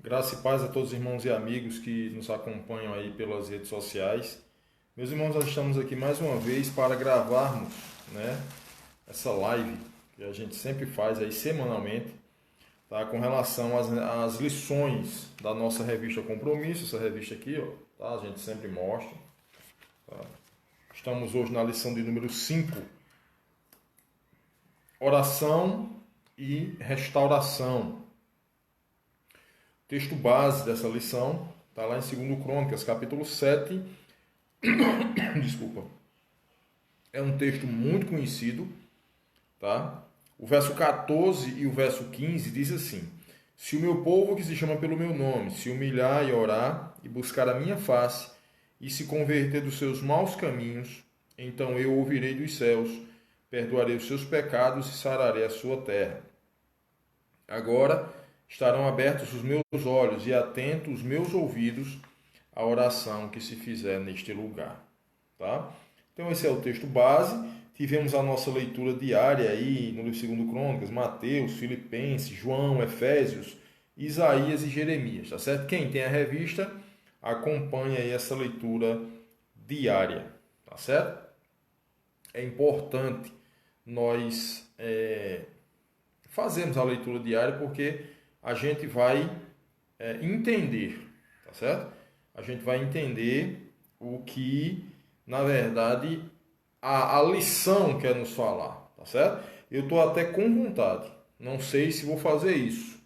Graça e paz a todos os irmãos e amigos que nos acompanham aí pelas redes sociais. Meus irmãos, nós estamos aqui mais uma vez para gravarmos, essa live que a gente sempre faz aí semanalmente, tá? Com relação às lições da nossa revista Compromisso, essa revista aqui, ó, tá? A gente sempre mostra. Tá? Estamos hoje na lição de número 5, oração e restauração. O texto base dessa lição está lá em 2 Crônicas, capítulo 7. Desculpa. É um texto muito conhecido, tá? O verso 14 e o verso 15 diz assim: Se o meu povo que se chama pelo meu nome se humilhar e orar e buscar a minha face e se converter dos seus maus caminhos, então eu ouvirei dos céus, perdoarei os seus pecados e sararei a sua terra. Agora estarão abertos os meus olhos e atentos os meus ouvidos à oração que se fizer neste lugar. Tá? Então esse é o texto base. Tivemos a nossa leitura diária aí no livro 2 Crônicas, Mateus, Filipenses, João, Efésios, Isaías e Jeremias. Tá certo? Quem tem a revista, acompanha aí essa leitura diária. Tá certo? É importante nós fazermos a leitura diária porque a gente vai entender, tá certo? A gente vai entender o que, na verdade, a lição quer nos falar, tá certo? Eu estou até com vontade, não sei se vou fazer isso,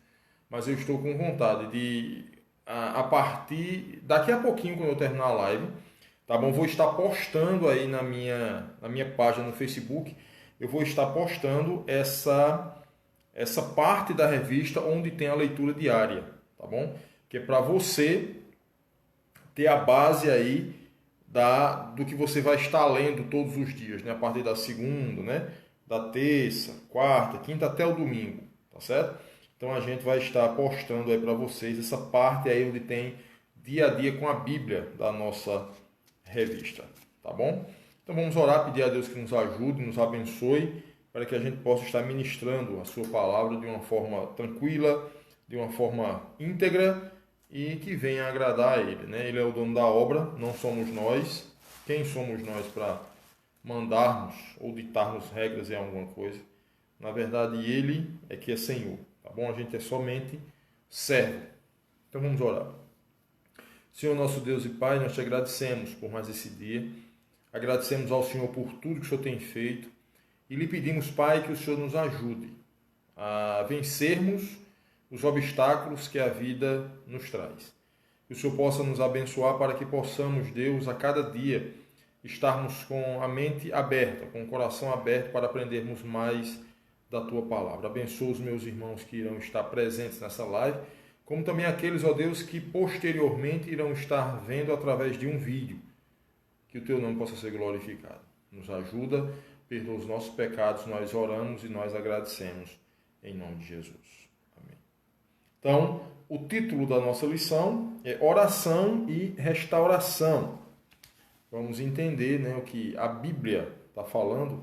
mas eu estou com vontade de, a partir, daqui a pouquinho, quando eu terminar a live, tá bom? Vou estar postando aí na minha página no Facebook, eu vou estar postando essa parte da revista onde tem a leitura diária, tá bom? Que é para você ter a base aí do que você vai estar lendo todos os dias, né? A partir da segunda, né? Da terça, quarta, quinta até o domingo, tá certo? Então a gente vai estar postando aí para vocês essa parte aí onde tem dia a dia com a Bíblia da nossa revista, tá bom? Então vamos orar, pedir a Deus que nos ajude, nos abençoe, para que a gente possa estar ministrando a sua palavra de uma forma tranquila, de uma forma íntegra e que venha agradar a Ele, né? Ele é o dono da obra, não somos nós. Quem somos nós para mandarmos ou ditarmos regras em alguma coisa? Na verdade, Ele é que é Senhor, tá bom? A gente é somente servo. Então vamos orar. Senhor nosso Deus e Pai, nós te agradecemos por mais esse dia. Agradecemos ao Senhor por tudo que o Senhor tem feito. E lhe pedimos, Pai, que o Senhor nos ajude a vencermos os obstáculos que a vida nos traz. Que o Senhor possa nos abençoar para que possamos, Deus, a cada dia estarmos com a mente aberta, com o coração aberto para aprendermos mais da Tua Palavra. Abençoa os meus irmãos que irão estar presentes nessa live, como também aqueles, ó Deus, que posteriormente irão estar vendo através de um vídeo. Que o Teu nome possa ser glorificado. Nos ajuda, perdoa os nossos pecados, nós oramos e nós agradecemos em nome de Jesus. Amém. Então, o título da nossa lição é Oração e Restauração. Vamos entender, né, o que a Bíblia está falando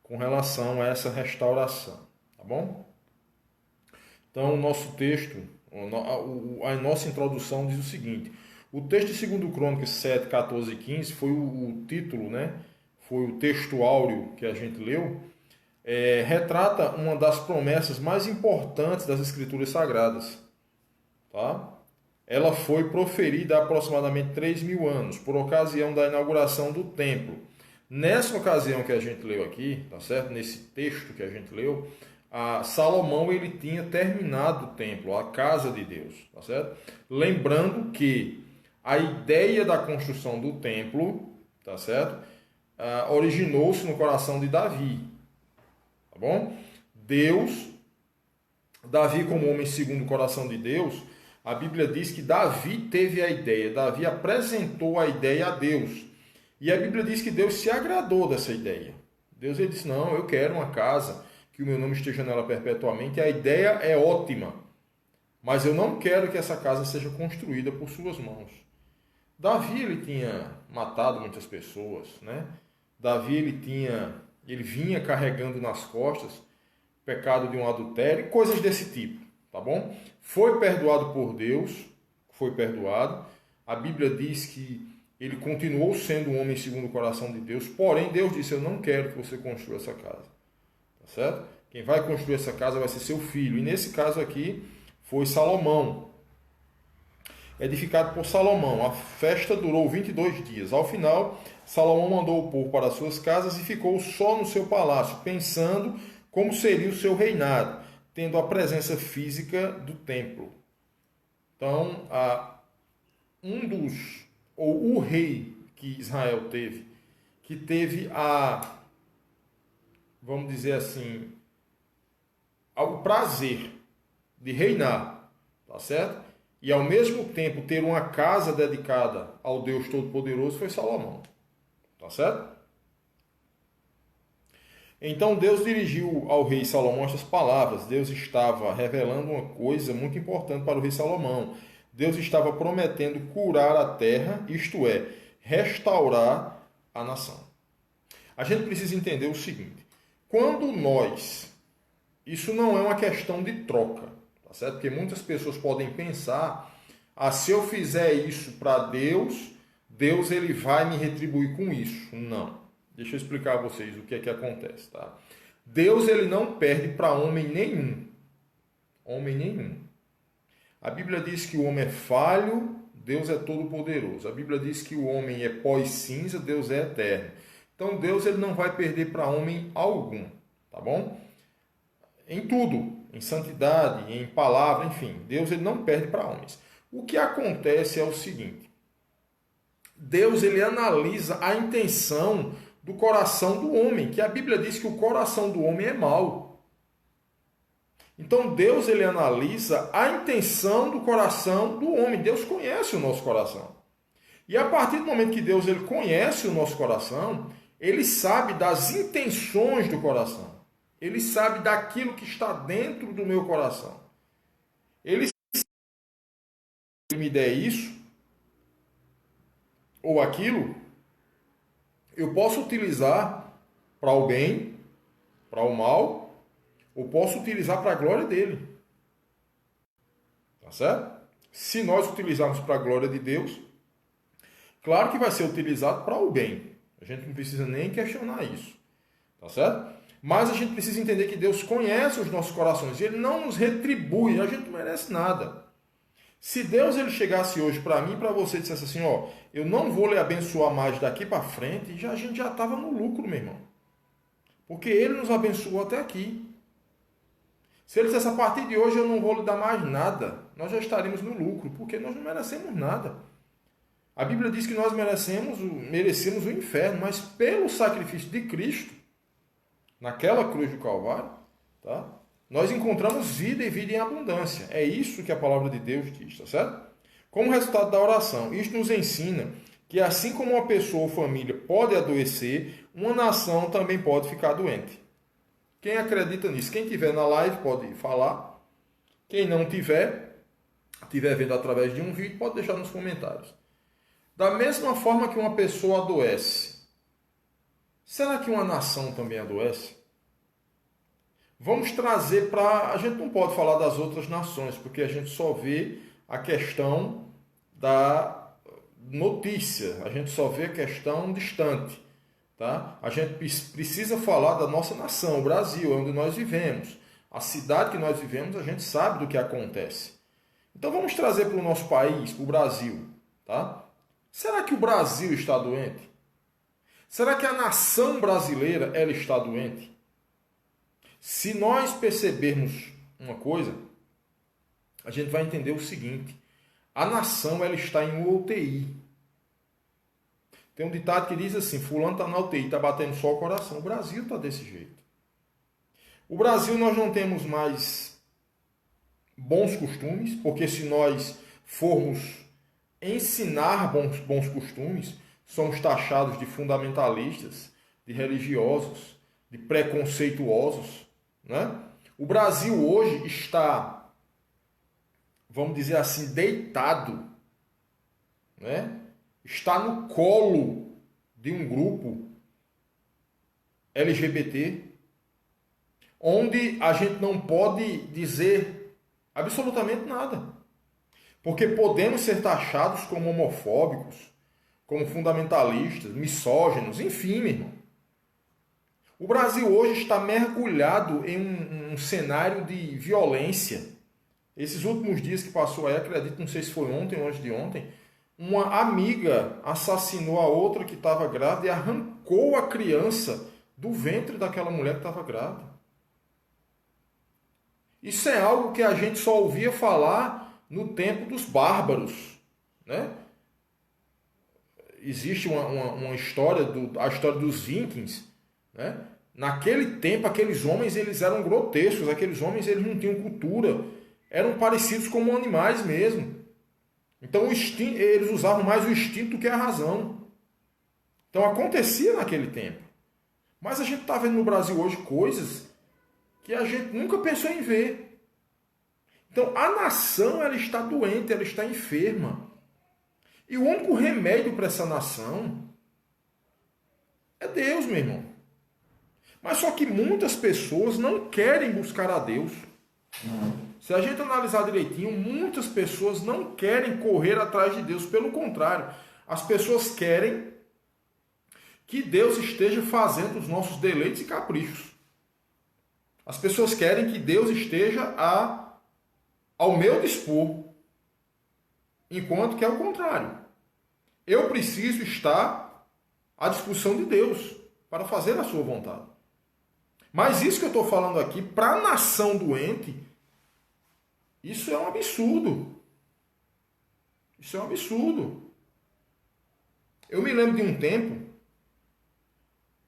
com relação a essa restauração, tá bom? Então, o nosso texto, a nossa introdução diz o seguinte: o texto de 2 Crônicas 7, 14 e 15 foi o título, né? Foi o texto áureo que a gente leu, retrata uma das promessas mais importantes das Escrituras Sagradas. Tá? Ela foi proferida há aproximadamente 3.000 anos, por ocasião da inauguração do templo. Nessa ocasião que a gente leu aqui, tá certo? Nesse texto que a gente leu, Salomão ele tinha terminado o templo, a casa de Deus. Tá certo? Lembrando que a ideia da construção do templo, tá certo? Originou-se no coração de Davi, tá bom? Davi como homem segundo o coração de Deus, a Bíblia diz que Davi teve a ideia, Davi apresentou a ideia a Deus, e a Bíblia diz que Deus se agradou dessa ideia. Deus ele disse, não, eu quero uma casa, que o meu nome esteja nela perpetuamente, a ideia é ótima, mas eu não quero que essa casa seja construída por suas mãos. Davi ele tinha matado muitas pessoas, né? Davi ele vinha carregando nas costas o pecado de um adultério, coisas desse tipo, tá bom? foi perdoado por Deus, foi perdoado. A Bíblia diz que ele continuou sendo um homem segundo o coração de Deus, porém Deus disse, eu não quero que você construa essa casa. Tá certo? Quem vai construir essa casa vai ser seu filho. E nesse caso aqui foi Salomão, edificado por Salomão. A festa durou 22 dias. Ao final, Salomão mandou o povo para suas casas e ficou só no seu palácio, pensando como seria o seu reinado, tendo a presença física do templo. Então, o rei que Israel teve, que teve vamos dizer assim, o prazer de reinar, tá certo? E ao mesmo tempo ter uma casa dedicada ao Deus Todo-Poderoso foi Salomão, tá certo? Então Deus dirigiu ao rei Salomão estas palavras. Deus estava revelando uma coisa muito importante para o rei Salomão. Deus estava prometendo curar a terra, isto é, restaurar a nação. A gente precisa entender o seguinte: quando isso não é uma questão de troca, tá certo? Porque muitas pessoas podem pensar, se eu fizer isso para Deus, Deus ele vai me retribuir com isso. Não. Deixa eu explicar a vocês o que é que acontece, tá? Deus ele não perde para homem nenhum. Homem nenhum. A Bíblia diz que o homem é falho, Deus é todo-poderoso. A Bíblia diz que o homem é pó e cinza, Deus é eterno. Então Deus ele não vai perder para homem algum, tá bom? Em tudo, em santidade, em palavra, enfim, Deus ele não perde para homens. O que acontece é o seguinte: Deus ele analisa a intenção do coração do homem, que a Bíblia diz que o coração do homem é mau. Então Deus ele analisa a intenção do coração do homem. Deus conhece o nosso coração. E a partir do momento que Deus ele conhece o nosso coração, ele sabe das intenções do coração. Ele sabe daquilo que está dentro do meu coração. Ele sabe que ele me der isso ou aquilo, eu posso utilizar para o bem, para o mal, ou posso utilizar para a glória dele. Tá certo? Se nós utilizarmos para a glória de Deus, claro que vai ser utilizado para o bem. A gente não precisa nem questionar isso. Tá certo? Mas a gente precisa entender que Deus conhece os nossos corações e ele não nos retribui, a gente não merece nada. Se Deus ele chegasse hoje para mim e para você e dissesse assim, ó, eu não vou lhe abençoar mais daqui para frente, a gente já estava no lucro, meu irmão. Porque ele nos abençoou até aqui. Se ele dissesse, a partir de hoje eu não vou lhe dar mais nada, nós já estaremos no lucro, porque nós não merecemos nada. A Bíblia diz que nós merecemos o inferno, mas pelo sacrifício de Cristo, naquela cruz do Calvário, tá? Nós encontramos vida e vida em abundância. É isso que a palavra de Deus diz, tá certo? Como resultado da oração, isto nos ensina que assim como uma pessoa ou família pode adoecer, uma nação também pode ficar doente. Quem acredita nisso? Quem estiver na live pode falar. Quem não estiver vendo através de um vídeo, pode deixar nos comentários. Da mesma forma que uma pessoa adoece, será que uma nação também adoece? Vamos trazer para... A gente não pode falar das outras nações, porque a gente só vê a questão da notícia, a gente só vê a questão distante. Tá? A gente precisa falar da nossa nação, o Brasil, onde nós vivemos. A cidade que nós vivemos, a gente sabe do que acontece. Então vamos trazer para o nosso país, para o Brasil. Tá? Será que o Brasil está doente? Será que a nação brasileira ela está doente? Se nós percebermos uma coisa, a gente vai entender o seguinte: a nação ela está em UTI. Tem um ditado que diz assim: fulano está na UTI, está batendo só o coração. O Brasil está desse jeito. O Brasil nós não temos mais bons costumes, porque se nós formos ensinar bons costumes, somos taxados de fundamentalistas, de religiosos, de preconceituosos. Né? O Brasil hoje está, vamos dizer assim, deitado, né? Está no colo de um grupo LGBT, onde a gente não pode dizer Absolutamente nada. Porque podemos ser taxados como homofóbicos, como fundamentalistas, misóginos, enfim, meu irmão. O Brasil hoje está mergulhado em um cenário de violência. Esses últimos dias que passou aí, acredito, não sei se foi ontem ou antes de ontem, uma amiga assassinou a outra que estava grávida e arrancou a criança do ventre daquela mulher que estava grávida. Isso é algo que a gente só ouvia falar no tempo dos bárbaros, né? Existe uma história, a história dos vikings, né? Naquele tempo, aqueles homens eles eram grotescos, aqueles homens eles não tinham cultura, eram parecidos como animais mesmo. Então eles usavam mais o instinto do que a razão. Então acontecia naquele tempo. Mas a gente está vendo no Brasil hoje coisas que a gente nunca pensou em ver. Então a nação ela está doente, ela está enferma. E o único remédio para essa nação é Deus, meu irmão. Mas só que muitas pessoas não querem buscar a Deus. Se a gente analisar direitinho, muitas pessoas não querem correr atrás de Deus. Pelo contrário, as pessoas querem que Deus esteja fazendo os nossos deleites e caprichos. As pessoas querem que Deus esteja ao meu dispor. Enquanto que é o contrário. Eu preciso estar à disposição de Deus para fazer a sua vontade. Mas isso que eu estou falando aqui, para a nação doente, isso é um absurdo. Isso é um absurdo. Eu me lembro de um tempo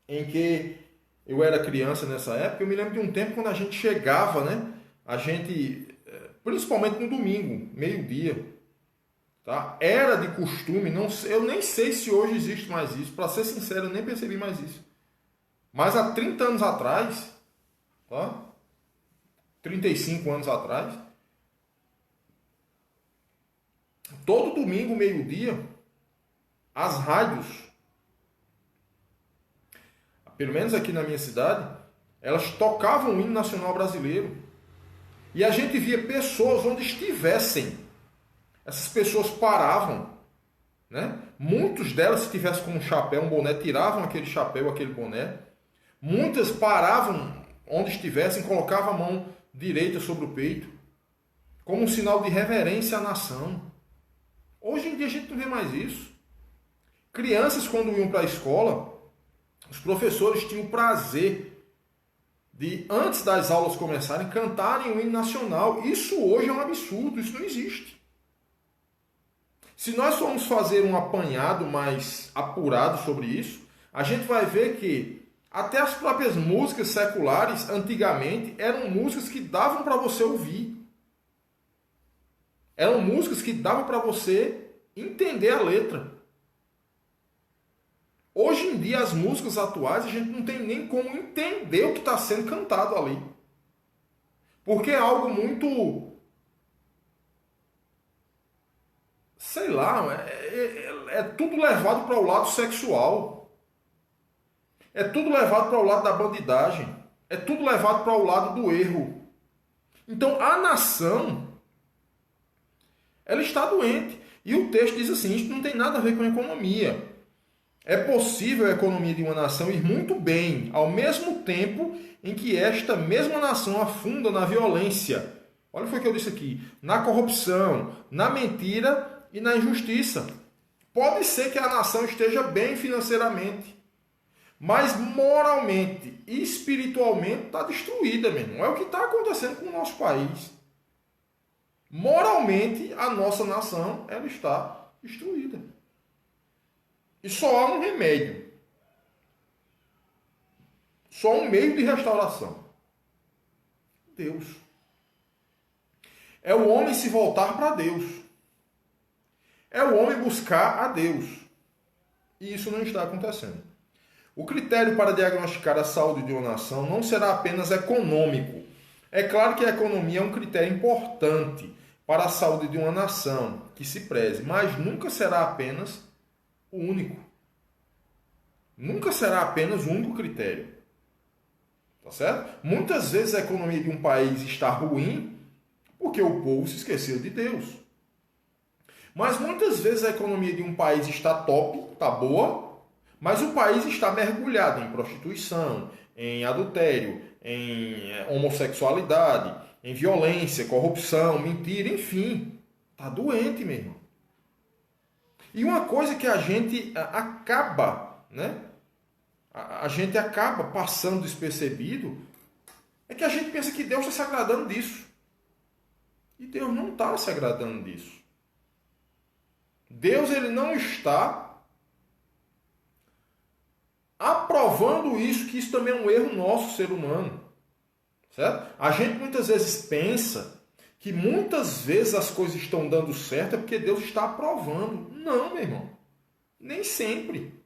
em que eu era criança nessa época, eu me lembro de um tempo quando a gente chegava, né? A gente, principalmente no domingo, meio-dia, tá? Era de costume, eu nem sei se hoje existe mais isso, para ser sincero, eu nem percebi mais isso. Mas há 30 anos atrás, tá? 35 anos atrás, todo domingo, meio-dia, as rádios, pelo menos aqui na minha cidade, elas tocavam o hino nacional brasileiro. E a gente via pessoas onde estivessem. Essas pessoas paravam, né? Muitas delas, se tivessem com um chapéu, um boné, tiravam aquele chapéu, aquele boné. Muitas paravam onde estivessem, colocavam a mão direita sobre o peito, como um sinal de reverência à nação. Hoje em dia a gente não vê mais isso. Crianças, quando iam para a escola, os professores tinham o prazer de, antes das aulas começarem, cantarem o hino nacional. Isso hoje é um absurdo, isso não existe. Se nós formos fazer um apanhado mais apurado sobre isso, a gente vai ver que até as próprias músicas seculares, antigamente, eram músicas que davam para você ouvir. Eram músicas que davam para você entender a letra. Hoje em dia, as músicas atuais, a gente não tem nem como entender o que está sendo cantado ali. Porque é algo muito... sei lá, é tudo levado para o lado sexual. É tudo levado para o lado da bandidagem. É tudo levado para o lado do erro. Então, a nação, ela está doente. E o texto diz assim, isso não tem nada a ver com economia. É possível a economia de uma nação ir muito bem, ao mesmo tempo em que esta mesma nação afunda na violência. Olha o que eu disse aqui. Na corrupção, na mentira e na injustiça. Pode ser que a nação esteja bem financeiramente, mas moralmente e espiritualmente está destruída, meu irmão. É o que está acontecendo com o nosso país. Moralmente, a nossa nação ela está destruída. E só há um remédio. Só um meio de restauração. Deus. É o homem se voltar para Deus. É o homem buscar a Deus. E isso não está acontecendo. O critério para diagnosticar a saúde de uma nação não será apenas econômico. É claro que a economia é um critério importante para a saúde de uma nação, que se preze, mas nunca será apenas o único. Nunca será apenas o único critério. Tá certo? Muitas vezes a economia de um país está ruim Porque o povo se esqueceu de Deus. Mas muitas vezes a economia de um país está top, está boa, mas o país está mergulhado em prostituição, em adultério, em homossexualidade, em violência, corrupção, mentira, enfim. Está doente, meu irmão. E uma coisa que a gente acaba, né? A gente acaba passando despercebido é que a gente pensa que Deus está se agradando disso. E Deus não está se agradando disso. Deus ele não está aprovando isso, que isso também é um erro nosso, ser humano. Certo? A gente muitas vezes pensa que muitas vezes as coisas estão dando certo é porque Deus está aprovando. Não, meu irmão. Nem sempre.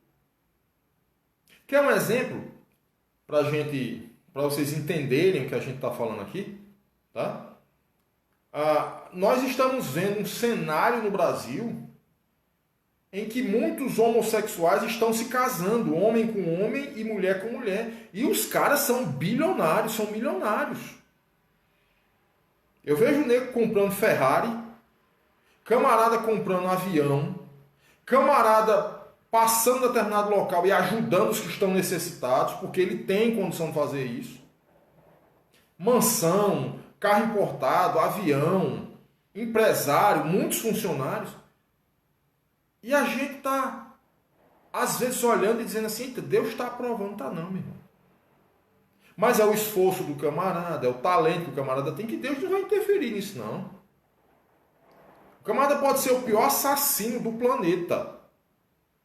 Quer um exemplo para vocês entenderem o que a gente está falando aqui? Tá? Nós estamos vendo um cenário no Brasil em que muitos homossexuais estão se casando, homem com homem e mulher com mulher. E os caras são bilionários, são milionários. Eu vejo o nego comprando Ferrari, camarada comprando avião, camarada passando a determinado local e ajudando os que estão necessitados, porque ele tem condição de fazer isso. Mansão, carro importado, avião, empresário, muitos funcionários. E a gente está, às vezes, olhando e dizendo assim, Deus está aprovando. Tá não, meu irmão. Mas é o esforço do camarada, é o talento que o camarada tem, que Deus não vai interferir nisso, não. O camarada pode ser o pior assassino do planeta.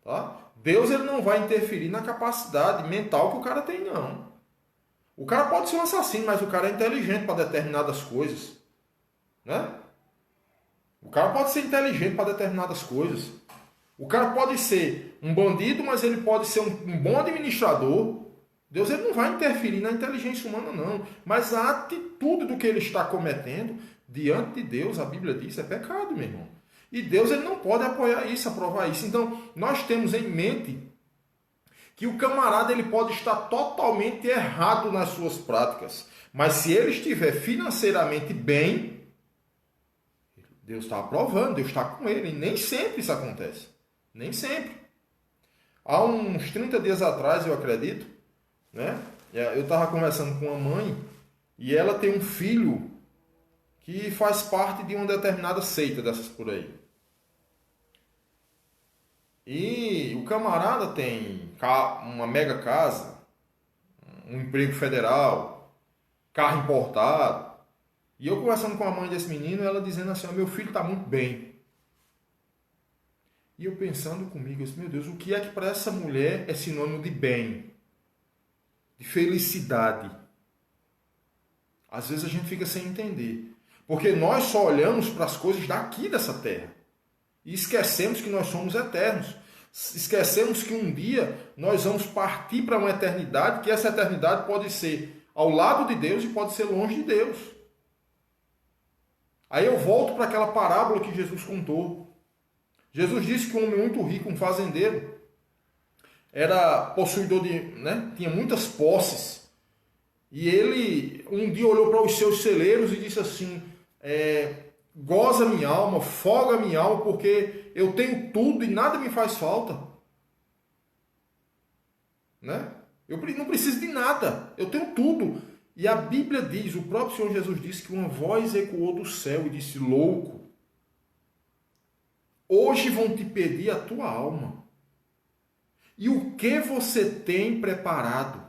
Tá? Deus ele não vai interferir na capacidade mental que o cara tem, não. O cara pode ser um assassino, mas o cara é inteligente para determinadas coisas. Né? O cara pode ser inteligente para determinadas coisas. O cara pode ser um bandido, mas ele pode ser um bom administrador. Deus ele não vai interferir na inteligência humana, não. Mas a atitude do que ele está cometendo, diante de Deus, a Bíblia diz, é pecado, meu irmão. E Deus ele não pode apoiar isso, aprovar isso. Então, nós temos em mente que o camarada ele pode estar totalmente errado nas suas práticas. Mas se ele estiver financeiramente bem, Deus está aprovando, Deus está com ele. E nem sempre isso acontece. Nem sempre. Há uns 30 dias atrás, eu acredito, né? Eu estava conversando com a mãe e ela tem um filho que faz parte de uma determinada seita dessas por aí. E o camarada tem uma mega casa, um emprego federal, carro importado. E eu conversando com a mãe desse menino, ela dizendo assim, meu filho está muito bem. E eu pensando comigo, eu disse, meu Deus, o que é que para essa mulher é sinônimo de bem? De felicidade? Às vezes a gente fica sem entender. Porque nós só olhamos para as coisas daqui dessa terra. E esquecemos que nós somos eternos. Esquecemos que um dia nós vamos partir para uma eternidade, que essa eternidade pode ser ao lado de Deus e pode ser longe de Deus. Aí eu volto para aquela parábola que Jesus contou. Jesus disse que um homem muito rico, um fazendeiro, era possuidor de, né, tinha muitas posses. E ele um dia olhou para os seus celeiros e disse assim, goza minha alma, folga minha alma, porque eu tenho tudo e nada me faz falta. Né? Eu não preciso de nada, eu tenho tudo. E a Bíblia diz, o próprio Senhor Jesus disse que uma voz ecoou do céu e disse, louco, hoje vão te pedir a tua alma. E o que você tem preparado?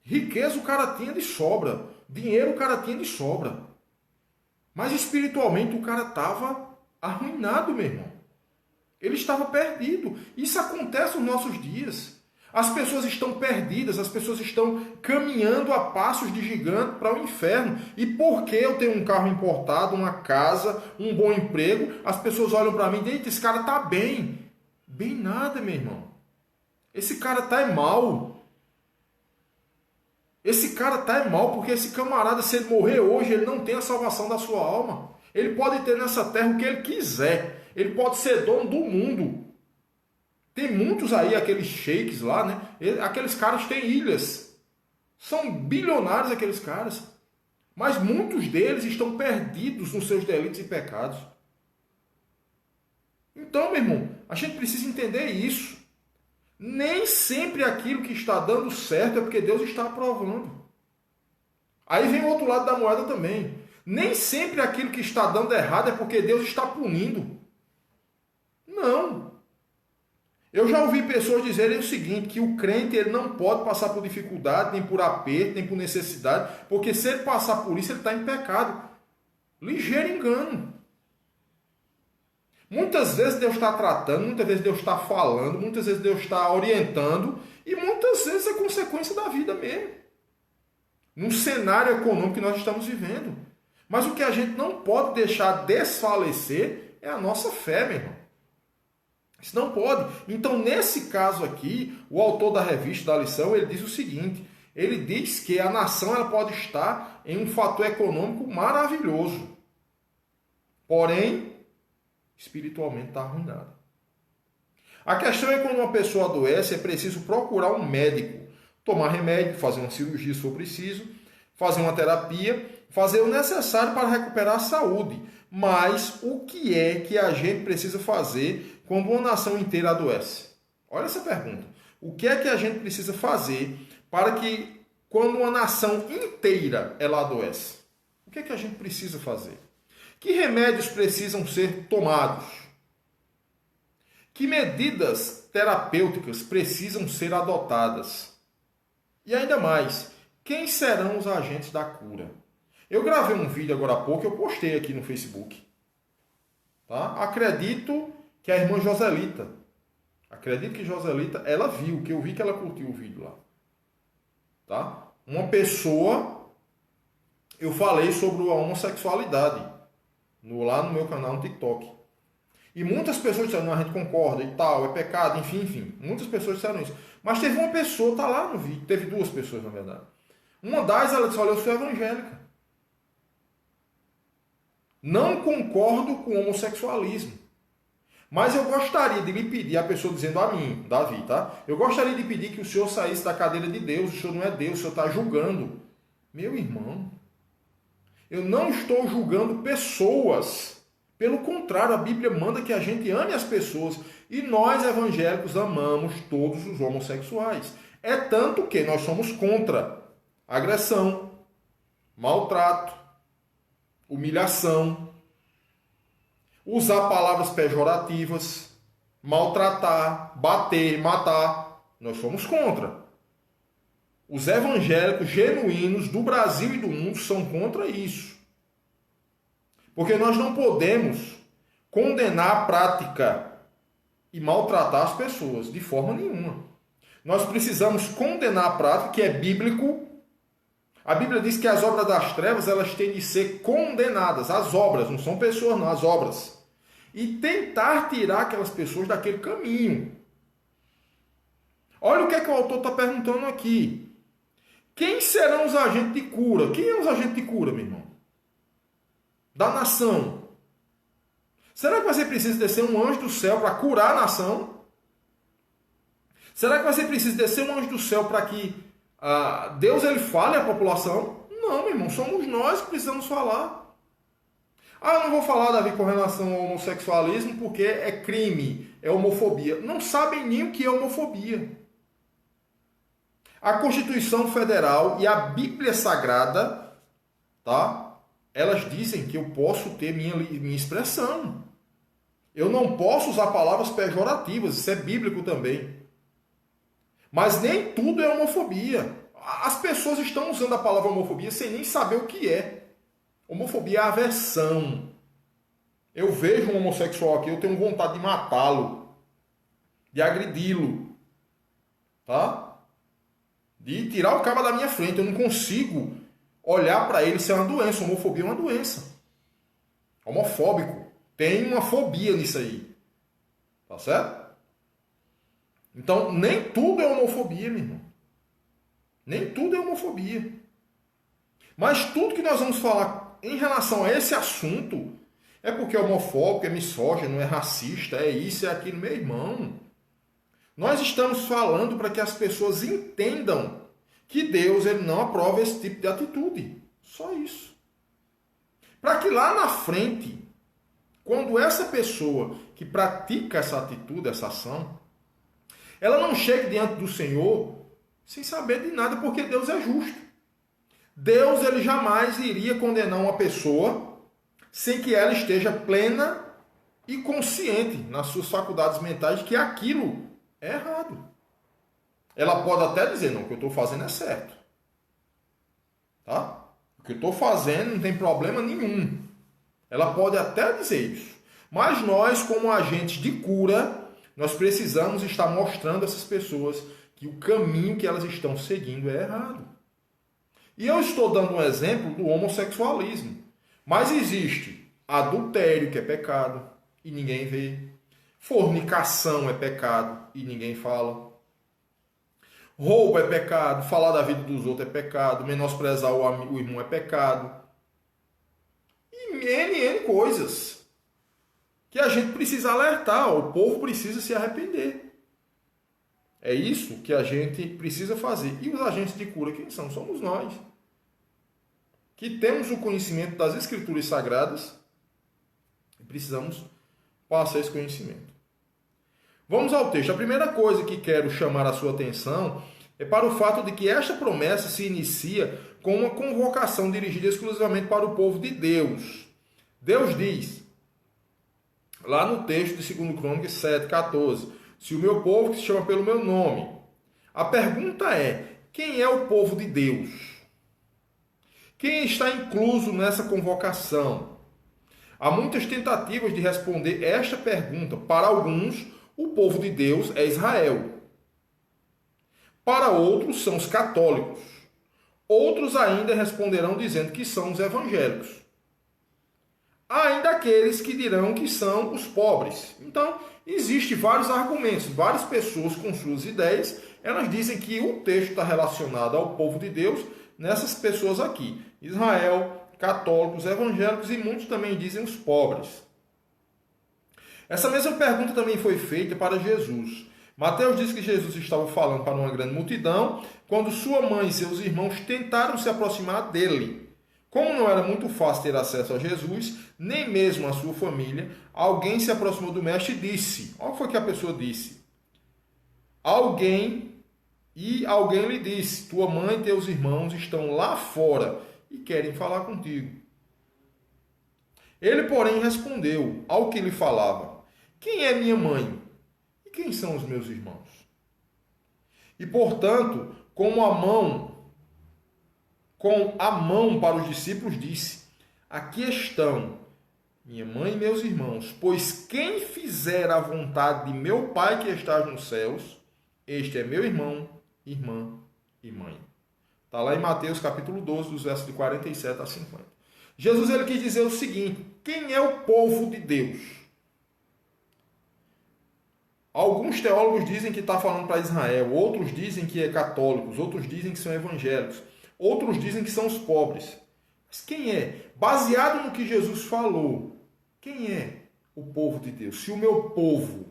Riqueza o cara tinha de sobra, dinheiro o cara tinha de sobra. Mas espiritualmente o cara estava arruinado, meu irmão. Ele estava perdido. Isso acontece nos nossos dias. As pessoas estão perdidas, as pessoas estão caminhando a passos de gigante para o inferno. E porque eu tenho um carro importado, uma casa, um bom emprego, as pessoas olham para mim e dizem, eita, esse cara está bem. Bem nada, meu irmão. Esse cara está mal. Esse cara está mal porque esse camarada, se ele morrer hoje, ele não tem a salvação da sua alma. Ele pode ter nessa terra o que ele quiser. Ele pode ser dono do mundo. Tem muitos aí, aqueles sheiks lá, né? Aqueles caras têm ilhas. São bilionários aqueles caras. Mas muitos deles estão perdidos nos seus delitos e pecados. Então, meu irmão, a gente precisa entender isso. Nem sempre aquilo que está dando certo é porque Deus está aprovando. Aí vem o outro lado da moeda também. Nem sempre aquilo que está dando errado é porque Deus está punindo. Não. Eu já ouvi pessoas dizerem o seguinte, que o crente ele não pode passar por dificuldade, nem por aperto, nem por necessidade, porque se ele passar por isso, ele está em pecado. Ligeiro engano. Muitas vezes Deus está tratando, muitas vezes Deus está falando, muitas vezes Deus está orientando, e muitas vezes é consequência da vida mesmo. Num cenário econômico que nós estamos vivendo. Mas o que a gente não pode deixar desfalecer é a nossa fé, meu irmão. Isso não pode. Então, nesse caso aqui, o autor da revista da lição, ele diz o seguinte, ele diz que a nação ela pode estar em um fator econômico maravilhoso. Porém, espiritualmente está arruinada. A questão é que quando uma pessoa adoece, é preciso procurar um médico, tomar remédio, fazer uma cirurgia se for preciso, fazer uma terapia, fazer o necessário para recuperar a saúde. Mas o que é que a gente precisa fazer quando uma nação inteira adoece? Olha essa pergunta. O que é que a gente precisa fazer para que quando uma nação inteira ela adoece? O que é que a gente precisa fazer? Que remédios precisam ser tomados? Que medidas terapêuticas precisam ser adotadas? E ainda mais, quem serão os agentes da cura? Eu gravei um vídeo agora há pouco, eu postei aqui no Facebook. Tá? Acredito que a irmã Joselita, ela viu, que eu vi que ela curtiu o vídeo lá. Tá? Uma pessoa, eu falei sobre a homossexualidade, lá no meu canal no TikTok. E muitas pessoas disseram, não, a gente concorda e tal, é pecado, enfim. Muitas pessoas disseram isso. Mas teve uma pessoa, tá lá no vídeo, teve duas pessoas na verdade. Uma das, ela disse, olha, eu sou evangélica. Não concordo com o homossexualismo. Mas eu gostaria de lhe pedir, a pessoa dizendo a mim, Davi, tá? Eu gostaria de pedir que o senhor saísse da cadeira de Deus, o senhor não é Deus, o senhor está julgando. Meu irmão, eu não estou julgando pessoas. Pelo contrário, a Bíblia manda que a gente ame as pessoas. E nós, evangélicos, amamos todos os homossexuais. É tanto que nós somos contra agressão, maltrato, humilhação, usar palavras pejorativas, maltratar, bater, matar. Nós somos contra. Os evangélicos genuínos do Brasil e do mundo são contra isso. Porque nós não podemos condenar a prática e maltratar as pessoas de forma nenhuma. Nós precisamos condenar a prática, que é bíblico. A Bíblia diz que as obras das trevas elas têm de ser condenadas. As obras, não são pessoas não, as obras. E tentar tirar aquelas pessoas daquele caminho. Olha o que é que o autor está perguntando aqui. Quem serão os agentes de cura? Quem é os agentes de cura, meu irmão? Da nação. Será que você precisa descer um anjo do céu para curar a nação? Será que você precisa descer um anjo do céu para que Deus ele fale à população? Não, meu irmão, somos nós que precisamos falar. Eu não vou falar, Davi, com relação ao homossexualismo porque é crime, é homofobia. Não sabem nem o que é homofobia. A Constituição Federal e a Bíblia Sagrada, tá? Elas dizem que eu posso ter minha expressão. Eu não posso usar palavras pejorativas, isso é bíblico também. Mas nem tudo é homofobia. As pessoas estão usando a palavra homofobia sem nem saber o que é. Homofobia é aversão. Eu vejo um homossexual aqui, eu tenho vontade de matá-lo, de agredi-lo, tá? De tirar o cabo da minha frente. Eu não consigo olhar para ele, isso é uma doença. Homofobia é uma doença. Homofóbico. Tem uma fobia nisso aí. Tá certo? Então, nem tudo é homofobia, meu irmão. Nem tudo é homofobia. Mas tudo que nós vamos falar em relação a esse assunto é porque é homofóbico, é misógino, é racista, é isso, é aquilo. Meu irmão, nós estamos falando para que as pessoas entendam que Deus ele não aprova esse tipo de atitude. Só isso. Para que lá na frente, quando essa pessoa que pratica essa atitude, essa ação, ela não chegue diante do Senhor sem saber de nada, porque Deus é justo. Deus, ele jamais iria condenar uma pessoa sem que ela esteja plena e consciente nas suas faculdades mentais de que aquilo é errado. Ela pode até dizer, não, o que eu estou fazendo é certo. Tá? O que eu estou fazendo não tem problema nenhum. Ela pode até dizer isso. Mas nós, como agentes de cura, nós precisamos estar mostrando a essas pessoas que o caminho que elas estão seguindo é errado. E eu estou dando um exemplo do homossexualismo. Mas existe adultério, que é pecado, e ninguém vê. Fornicação é pecado, e ninguém fala. Roubo é pecado, falar da vida dos outros é pecado, menosprezar o irmão é pecado. E N coisas que a gente precisa alertar, o povo precisa se arrepender. É isso que a gente precisa fazer. E os agentes de cura, quem são? Somos nós. Que temos o conhecimento das Escrituras Sagradas e precisamos passar esse conhecimento. Vamos ao texto. A primeira coisa que quero chamar a sua atenção é para o fato de que esta promessa se inicia com uma convocação dirigida exclusivamente para o povo de Deus. Deus diz, lá no texto de 2 Crônicas 7,14, se o meu povo que se chama pelo meu nome. A pergunta é, quem é o povo de Deus? Quem está incluso nessa convocação? Há muitas tentativas de responder esta pergunta. Para alguns, o povo de Deus é Israel. Para outros, são os católicos. Outros ainda responderão dizendo que são os evangélicos. Há ainda aqueles que dirão que são os pobres. Então, existem vários argumentos. Várias pessoas com suas ideias, elas dizem que o texto está relacionado ao povo de Deus nessas pessoas aqui. Israel, católicos, evangélicos e muitos também dizem os pobres. Essa mesma pergunta também foi feita para Jesus. Mateus diz que Jesus estava falando para uma grande multidão quando sua mãe e seus irmãos tentaram se aproximar dele. Como não era muito fácil ter acesso a Jesus, nem mesmo a sua família, alguém se aproximou do mestre e disse, olha o que foi que a pessoa disse. Alguém lhe disse, tua mãe e teus irmãos estão lá fora e querem falar contigo. Ele, porém, respondeu ao que lhe falava, quem é minha mãe e quem são os meus irmãos? E, portanto, com a mão para os discípulos, disse, aqui estão minha mãe e meus irmãos, pois quem fizer a vontade de meu Pai que está nos céus, este é meu irmão, irmã e mãe. Está lá em Mateus capítulo 12, dos versos de 47 a 50. Jesus ele quis dizer o seguinte, quem é o povo de Deus? Alguns teólogos dizem que está falando para Israel, outros dizem que é católicos, outros dizem que são evangélicos, outros dizem que são os pobres. Mas quem é? Baseado no que Jesus falou, quem é o povo de Deus? Se o meu povo,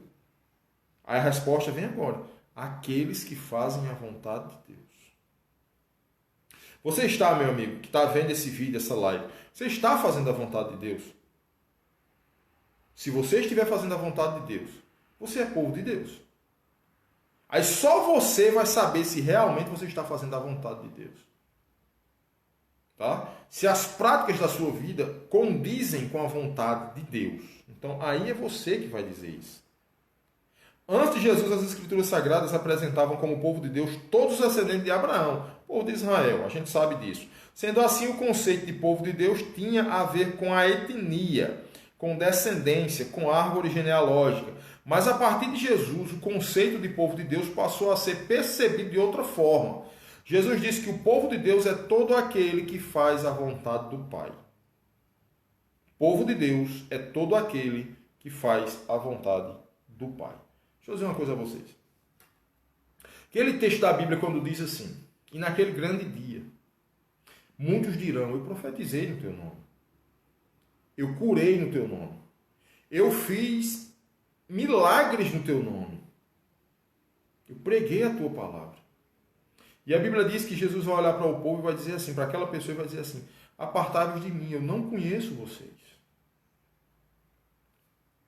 aí a resposta vem agora, aqueles que fazem a vontade de Deus. Você está, meu amigo, que está vendo esse vídeo, essa live, você está fazendo a vontade de Deus? Se você estiver fazendo a vontade de Deus, você é povo de Deus. Aí só você vai saber se realmente você está fazendo a vontade de Deus. Tá? Se as práticas da sua vida condizem com a vontade de Deus. Então aí é você que vai dizer isso. Antes de Jesus, as Escrituras Sagradas apresentavam como povo de Deus todos os ascendentes de Abraão, povo de Israel, a gente sabe disso. Sendo assim, o conceito de povo de Deus tinha a ver com a etnia, com descendência, com árvore genealógica. Mas a partir de Jesus, o conceito de povo de Deus passou a ser percebido de outra forma. Jesus disse que o povo de Deus é todo aquele que faz a vontade do Pai. O povo de Deus é todo aquele que faz a vontade do Pai. Deixa eu dizer uma coisa a vocês. Aquele texto da Bíblia quando diz assim, e naquele grande dia, muitos dirão, eu profetizei no teu nome, eu curei no teu nome, eu fiz milagres no teu nome, eu preguei a tua palavra. E a Bíblia diz que Jesus vai olhar para o povo e vai dizer assim, para aquela pessoa e vai dizer assim, apartai-vos de mim, eu não conheço vocês.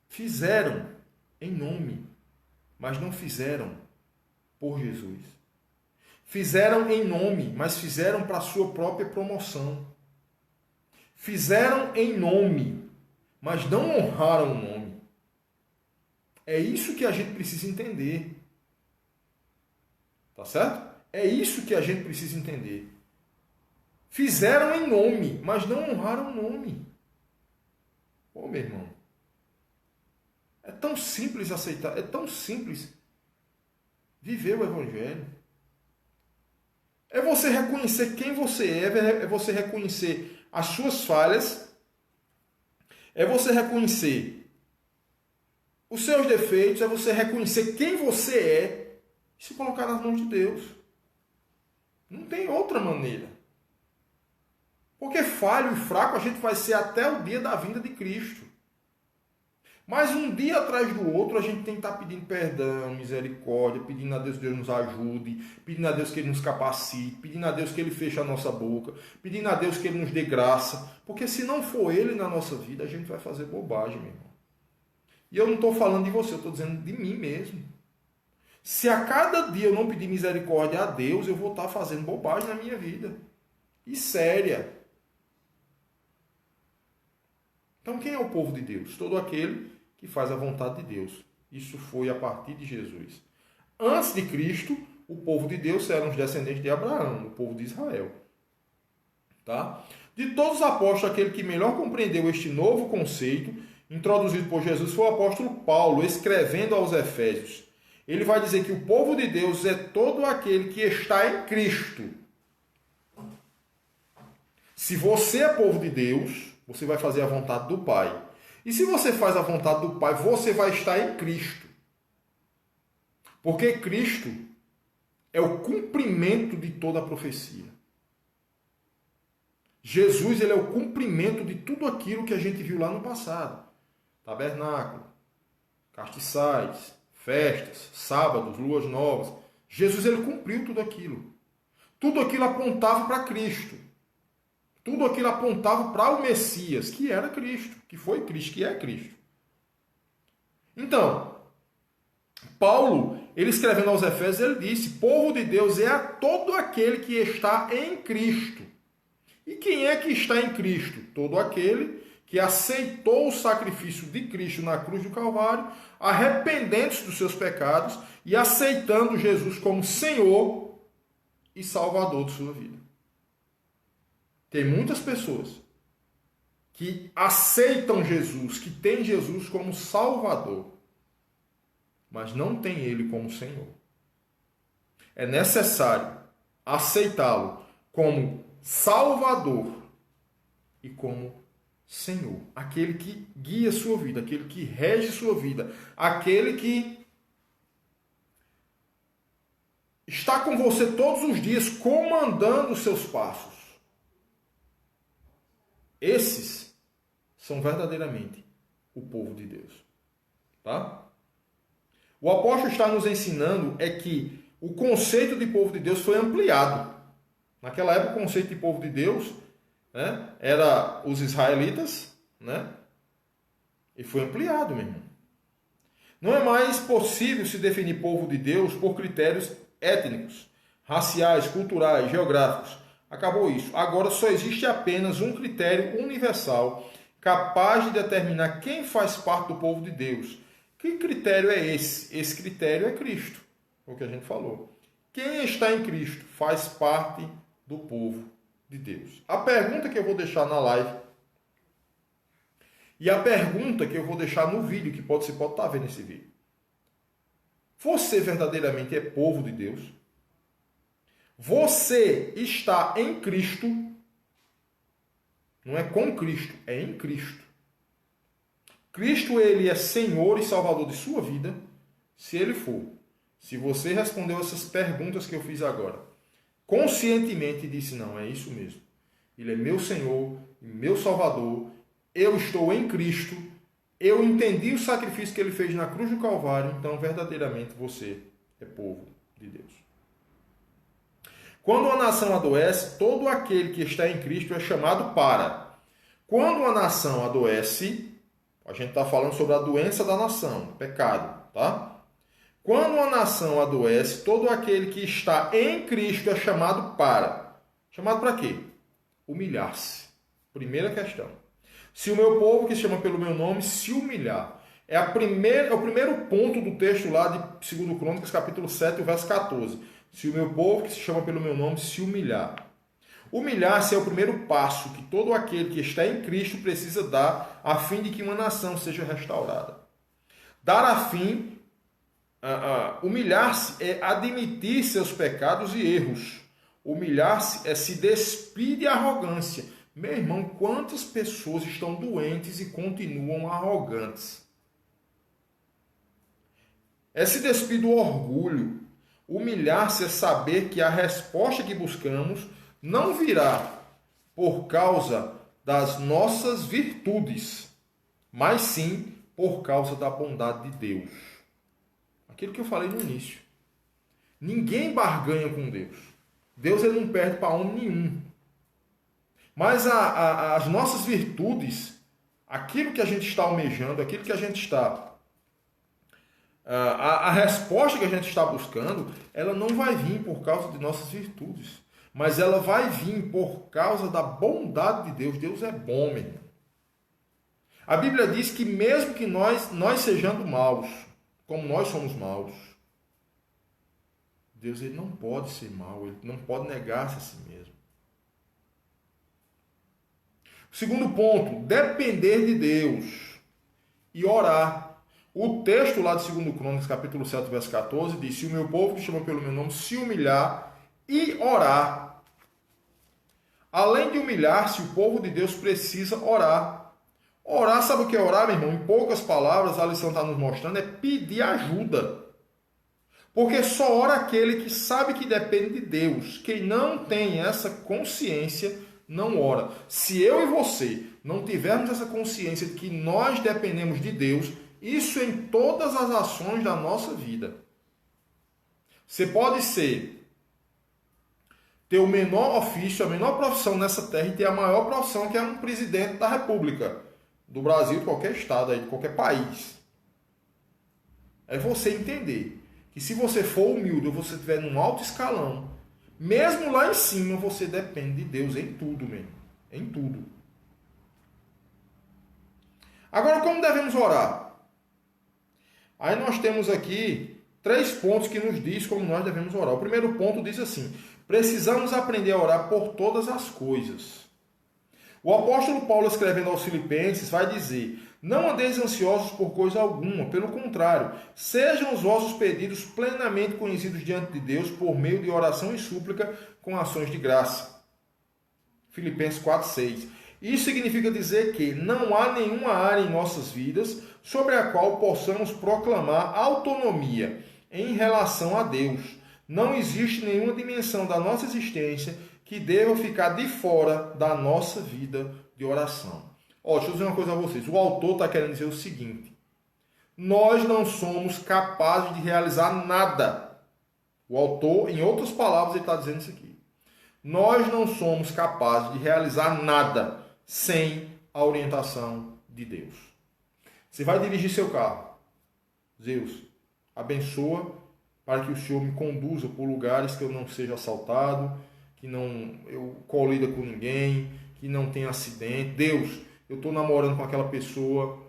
Fizeram em nome, mas não fizeram por Jesus. Fizeram em nome, mas fizeram para a sua própria promoção. Fizeram em nome, mas não honraram o nome. É isso que a gente precisa entender. Tá certo? É isso que a gente precisa entender. Fizeram em nome, mas não honraram o nome. Ô, meu irmão. É tão simples aceitar, é tão simples viver o Evangelho. É você reconhecer quem você é você reconhecer as suas falhas, é você reconhecer os seus defeitos, é você reconhecer quem você é e se colocar nas mãos de Deus. Não tem outra maneira. Porque falho e fraco a gente vai ser até o dia da vinda de Cristo. Mas um dia atrás do outro a gente tem que estar pedindo perdão, misericórdia, pedindo a Deus que Deus nos ajude, pedindo a Deus que Ele nos capacite, pedindo a Deus que Ele feche a nossa boca, pedindo a Deus que Ele nos dê graça. Porque se não for Ele na nossa vida, a gente vai fazer bobagem, meu irmão. E eu não estou falando de você, eu estou dizendo de mim mesmo. Se a cada dia eu não pedir misericórdia a Deus, eu vou estar fazendo bobagem na minha vida. E séria. Então quem é o povo de Deus? Todo aquele que faz a vontade de Deus. Isso foi a partir de Jesus. Antes de Cristo, o povo de Deus eram os descendentes de Abraão, o povo de Israel. Tá? De todos os apóstolos, aquele que melhor compreendeu este novo conceito, introduzido por Jesus, foi o apóstolo Paulo, escrevendo aos Efésios. Ele vai dizer que o povo de Deus é todo aquele que está em Cristo. Se você é povo de Deus, você vai fazer a vontade do Pai. E se você faz a vontade do Pai, você vai estar em Cristo. Porque Cristo é o cumprimento de toda a profecia. Jesus, ele é o cumprimento de tudo aquilo que a gente viu lá no passado. Tabernáculo, castiçais, festas, sábados, luas novas. Jesus, ele cumpriu tudo aquilo. Tudo aquilo apontava para Cristo. Tudo aquilo apontava para o Messias, que era Cristo, que foi Cristo, que é Cristo. Então, Paulo, ele escrevendo aos Efésios, ele disse, povo de Deus é a todo aquele que está em Cristo. E quem é que está em Cristo? Todo aquele que aceitou o sacrifício de Cristo na cruz do Calvário, arrependendo-se dos seus pecados e aceitando Jesus como Senhor e Salvador de sua vida. Tem muitas pessoas que aceitam Jesus, que têm Jesus como Salvador, mas não têm Ele como Senhor. É necessário aceitá-lo como Salvador e como Senhor. Aquele que guia a sua vida, aquele que rege sua vida, aquele que está com você todos os dias, comandando os seus passos. Esses são verdadeiramente o povo de Deus. Tá? O apóstolo está nos ensinando é que o conceito de povo de Deus foi ampliado. Naquela época, o conceito de povo de Deus, né, era os israelitas, né? E foi ampliado, meu irmão. Não é mais possível se definir povo de Deus por critérios étnicos, raciais, culturais, geográficos. Acabou isso. Agora só existe apenas um critério universal capaz de determinar quem faz parte do povo de Deus. Que critério é esse? Esse critério é Cristo, o que a gente falou. Quem está em Cristo faz parte do povo de Deus. A pergunta que eu vou deixar na live e a pergunta que eu vou deixar no vídeo, que você pode estar vendo esse vídeo. Você verdadeiramente é povo de Deus? Você está em Cristo, não é com Cristo, é em Cristo. Cristo, ele é Senhor e Salvador de sua vida, se ele for. Se você respondeu essas perguntas que eu fiz agora, conscientemente disse, não, é isso mesmo. Ele é meu Senhor, meu Salvador, eu estou em Cristo, eu entendi o sacrifício que ele fez na cruz do Calvário, então verdadeiramente você é povo de Deus. Quando uma nação adoece, todo aquele que está em Cristo é chamado para. Quando uma nação adoece, a gente está falando sobre a doença da nação, pecado, tá? Quando uma nação adoece, todo aquele que está em Cristo é chamado para. Chamado para quê? Humilhar-se. Primeira questão. Se o meu povo, que se chama pelo meu nome, se humilhar. É o primeiro ponto do texto lá de 2 Crônicas, capítulo 7, verso 14. Se o meu povo, que se chama pelo meu nome, se humilhar. Humilhar-se é o primeiro passo que todo aquele que está em Cristo precisa dar a fim de que uma nação seja restaurada. Dar a fim, humilhar-se é admitir seus pecados e erros. Humilhar-se é se despir de arrogância. Meu irmão, quantas pessoas estão doentes e continuam arrogantes? É se despir do orgulho. Humilhar-se é saber que a resposta que buscamos não virá por causa das nossas virtudes, mas sim por causa da bondade de Deus. Aquilo que eu falei no início. Ninguém barganha com Deus. Deus ele não perde para homem nenhum. Mas as nossas virtudes, aquilo que a gente está almejando, aquilo que a gente está... A resposta que a gente está buscando, ela não vai vir por causa de nossas virtudes, mas ela vai vir por causa da bondade de Deus. Deus é bom, meu irmão. A Bíblia diz que mesmo que nós sejamos maus, como nós somos maus, Deus ele não pode ser mau, ele não pode negar-se a si mesmo. Segundo ponto, depender de Deus e orar. O texto lá de 2 Crônicas, capítulo 7, verso 14, diz: se o meu povo, que chama pelo meu nome, se humilhar e orar. Além de humilhar-se, o povo de Deus precisa orar. Orar, sabe o que é orar, meu irmão? Em poucas palavras, a lição está nos mostrando, é pedir ajuda. Porque só ora aquele que sabe que depende de Deus. Quem não tem essa consciência, não ora. Se eu e você não tivermos essa consciência de que nós dependemos de Deus, isso em todas as ações da nossa vida. Você pode ter o menor ofício, a menor profissão nessa terra e ter a maior profissão, que é um presidente da República, do Brasil, de qualquer estado, de qualquer país. É você entender que se você for humilde ou você estiver num alto escalão, mesmo lá em cima, você depende de Deus em tudo, mesmo. Em tudo. Agora, como devemos orar? Aí nós temos aqui 3 pontos que nos diz como nós devemos orar. O primeiro ponto diz assim: precisamos aprender a orar por todas as coisas. O apóstolo Paulo, escrevendo aos Filipenses, vai dizer: não andeis ansiosos por coisa alguma, pelo contrário, sejam os vossos pedidos plenamente conhecidos diante de Deus por meio de oração e súplica com ações de graça. Filipenses 4:6. Isso significa dizer que não há nenhuma área em nossas vidas sobre a qual possamos proclamar autonomia em relação a Deus. Não existe nenhuma dimensão da nossa existência que deva ficar de fora da nossa vida de oração. Deixa eu dizer uma coisa a vocês. O autor está querendo dizer o seguinte: nós não somos capazes de realizar nada. O autor, em outras palavras, ele está dizendo isso aqui. Nós não somos capazes de realizar nada sem a orientação de Deus. Você vai dirigir seu carro. Deus, abençoa para que o Senhor me conduza por lugares que eu não seja assaltado, que não eu colida com ninguém, que não tenha acidente. Deus, eu estou namorando com aquela pessoa,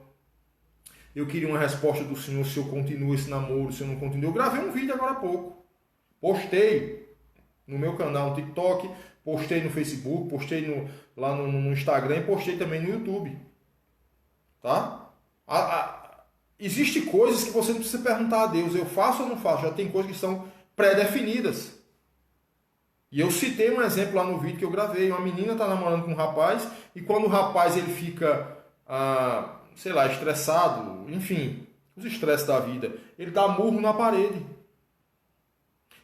eu queria uma resposta do Senhor se eu continuo esse namoro, se eu não continuo. Eu gravei um vídeo agora há pouco, postei no meu canal no TikTok, postei no Facebook, postei lá no Instagram e postei também no YouTube. Tá? Existem coisas que você não precisa perguntar a Deus, eu faço ou não faço? Já tem coisas que são pré-definidas. E eu citei um exemplo lá no vídeo que eu gravei. Uma menina está namorando com um rapaz e quando o rapaz ele fica, estressado, enfim, os estresses da vida, ele dá murro na parede.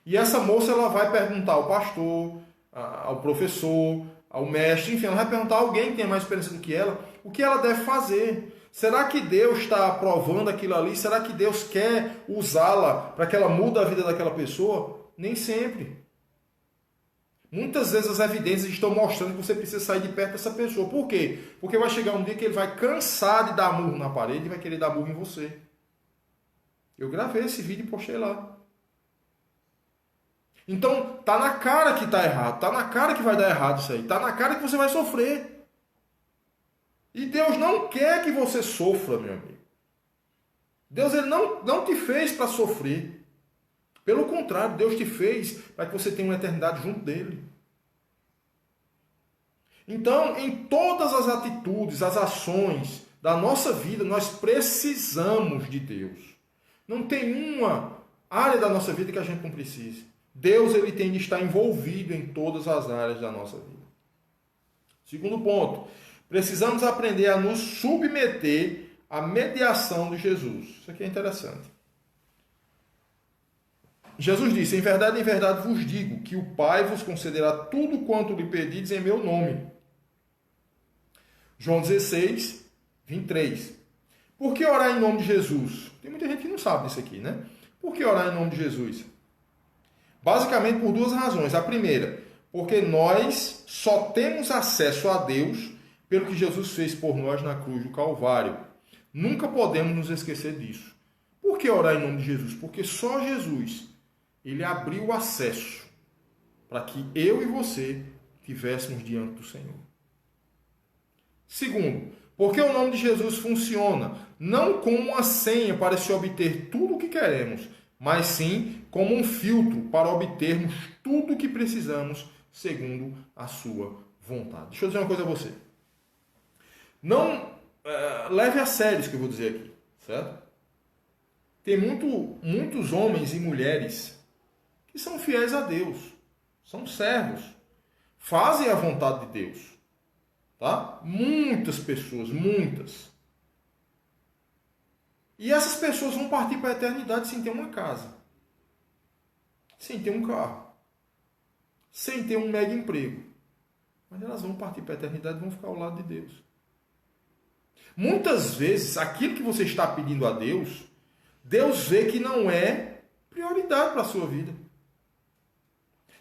E essa moça ela vai perguntar ao pastor, ao professor, ao mestre, enfim, ela vai perguntar a alguém que tem mais experiência do que ela, o que ela deve fazer. Será que Deus está aprovando aquilo ali? Será que Deus quer usá-la para que ela mude a vida daquela pessoa? Nem sempre. Muitas vezes as evidências estão mostrando que você precisa sair de perto dessa pessoa. Por quê? Porque vai chegar um dia que ele vai cansar de dar murro na parede e vai querer dar murro em você. Eu gravei esse vídeo e postei lá. Então, tá na cara que tá errado. Tá na cara que vai dar errado isso aí. Tá na cara que você vai sofrer. E Deus não quer que você sofra, meu amigo. Deus ele não te fez para sofrer. Pelo contrário, Deus te fez para que você tenha uma eternidade junto dele. Então, em todas as atitudes, as ações da nossa vida, nós precisamos de Deus. Não tem uma área da nossa vida que a gente não precise. Deus ele tem de estar envolvido em todas as áreas da nossa vida. Segundo ponto, precisamos aprender a nos submeter à mediação de Jesus. Isso aqui é interessante. Jesus disse, em verdade vos digo, que o Pai vos concederá tudo quanto lhe pedides em meu nome. João 16, 23. Por que orar em nome de Jesus? Tem muita gente que não sabe disso aqui, né? Por que orar em nome de Jesus? Basicamente por duas razões. A primeira, porque nós só temos acesso a Deus pelo que Jesus fez por nós na cruz do Calvário. Nunca podemos nos esquecer disso. Por que orar em nome de Jesus? Porque só Jesus, ele abriu o acesso para que eu e você estivéssemos diante do Senhor. Segundo, porque o nome de Jesus funciona não como uma senha para se obter tudo o que queremos, mas sim como um filtro para obtermos tudo o que precisamos segundo a sua vontade. Deixa eu dizer uma coisa a você. Não leve a sério isso que eu vou dizer aqui, certo? Tem muitos homens e mulheres que são fiéis a Deus, são servos, fazem a vontade de Deus, tá? Muitas pessoas, muitas. E essas pessoas vão partir para a eternidade sem ter uma casa, sem ter um carro, sem ter um mega emprego. Mas elas vão partir para a eternidade e vão ficar ao lado de Deus. Muitas vezes, aquilo que você está pedindo a Deus, Deus vê que não é prioridade para a sua vida.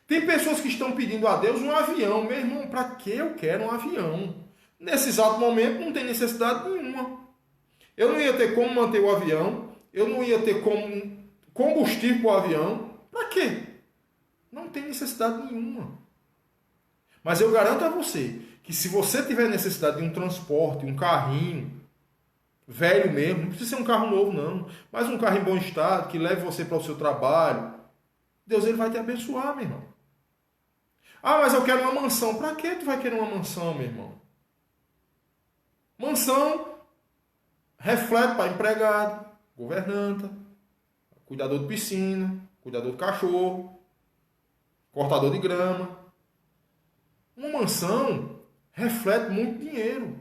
Tem pessoas que estão pedindo a Deus um avião. Meu irmão, para que eu quero um avião? Nesse exato momento não tem necessidade nenhuma. Eu não ia ter como manter o avião, eu não ia ter como combustível para o avião. Para quê? Não tem necessidade nenhuma. Mas eu garanto a você que se você tiver necessidade de um transporte, um carrinho, velho mesmo, não precisa ser um carro novo não, mas um carro em bom estado, que leve você para o seu trabalho, Deus ele vai te abençoar, meu irmão. Ah, mas eu quero uma mansão. Para que tu vai querer uma mansão, meu irmão? Mansão reflete para empregado, governanta, cuidador de piscina, cuidador de cachorro, cortador de grama. Uma mansão reflete muito dinheiro,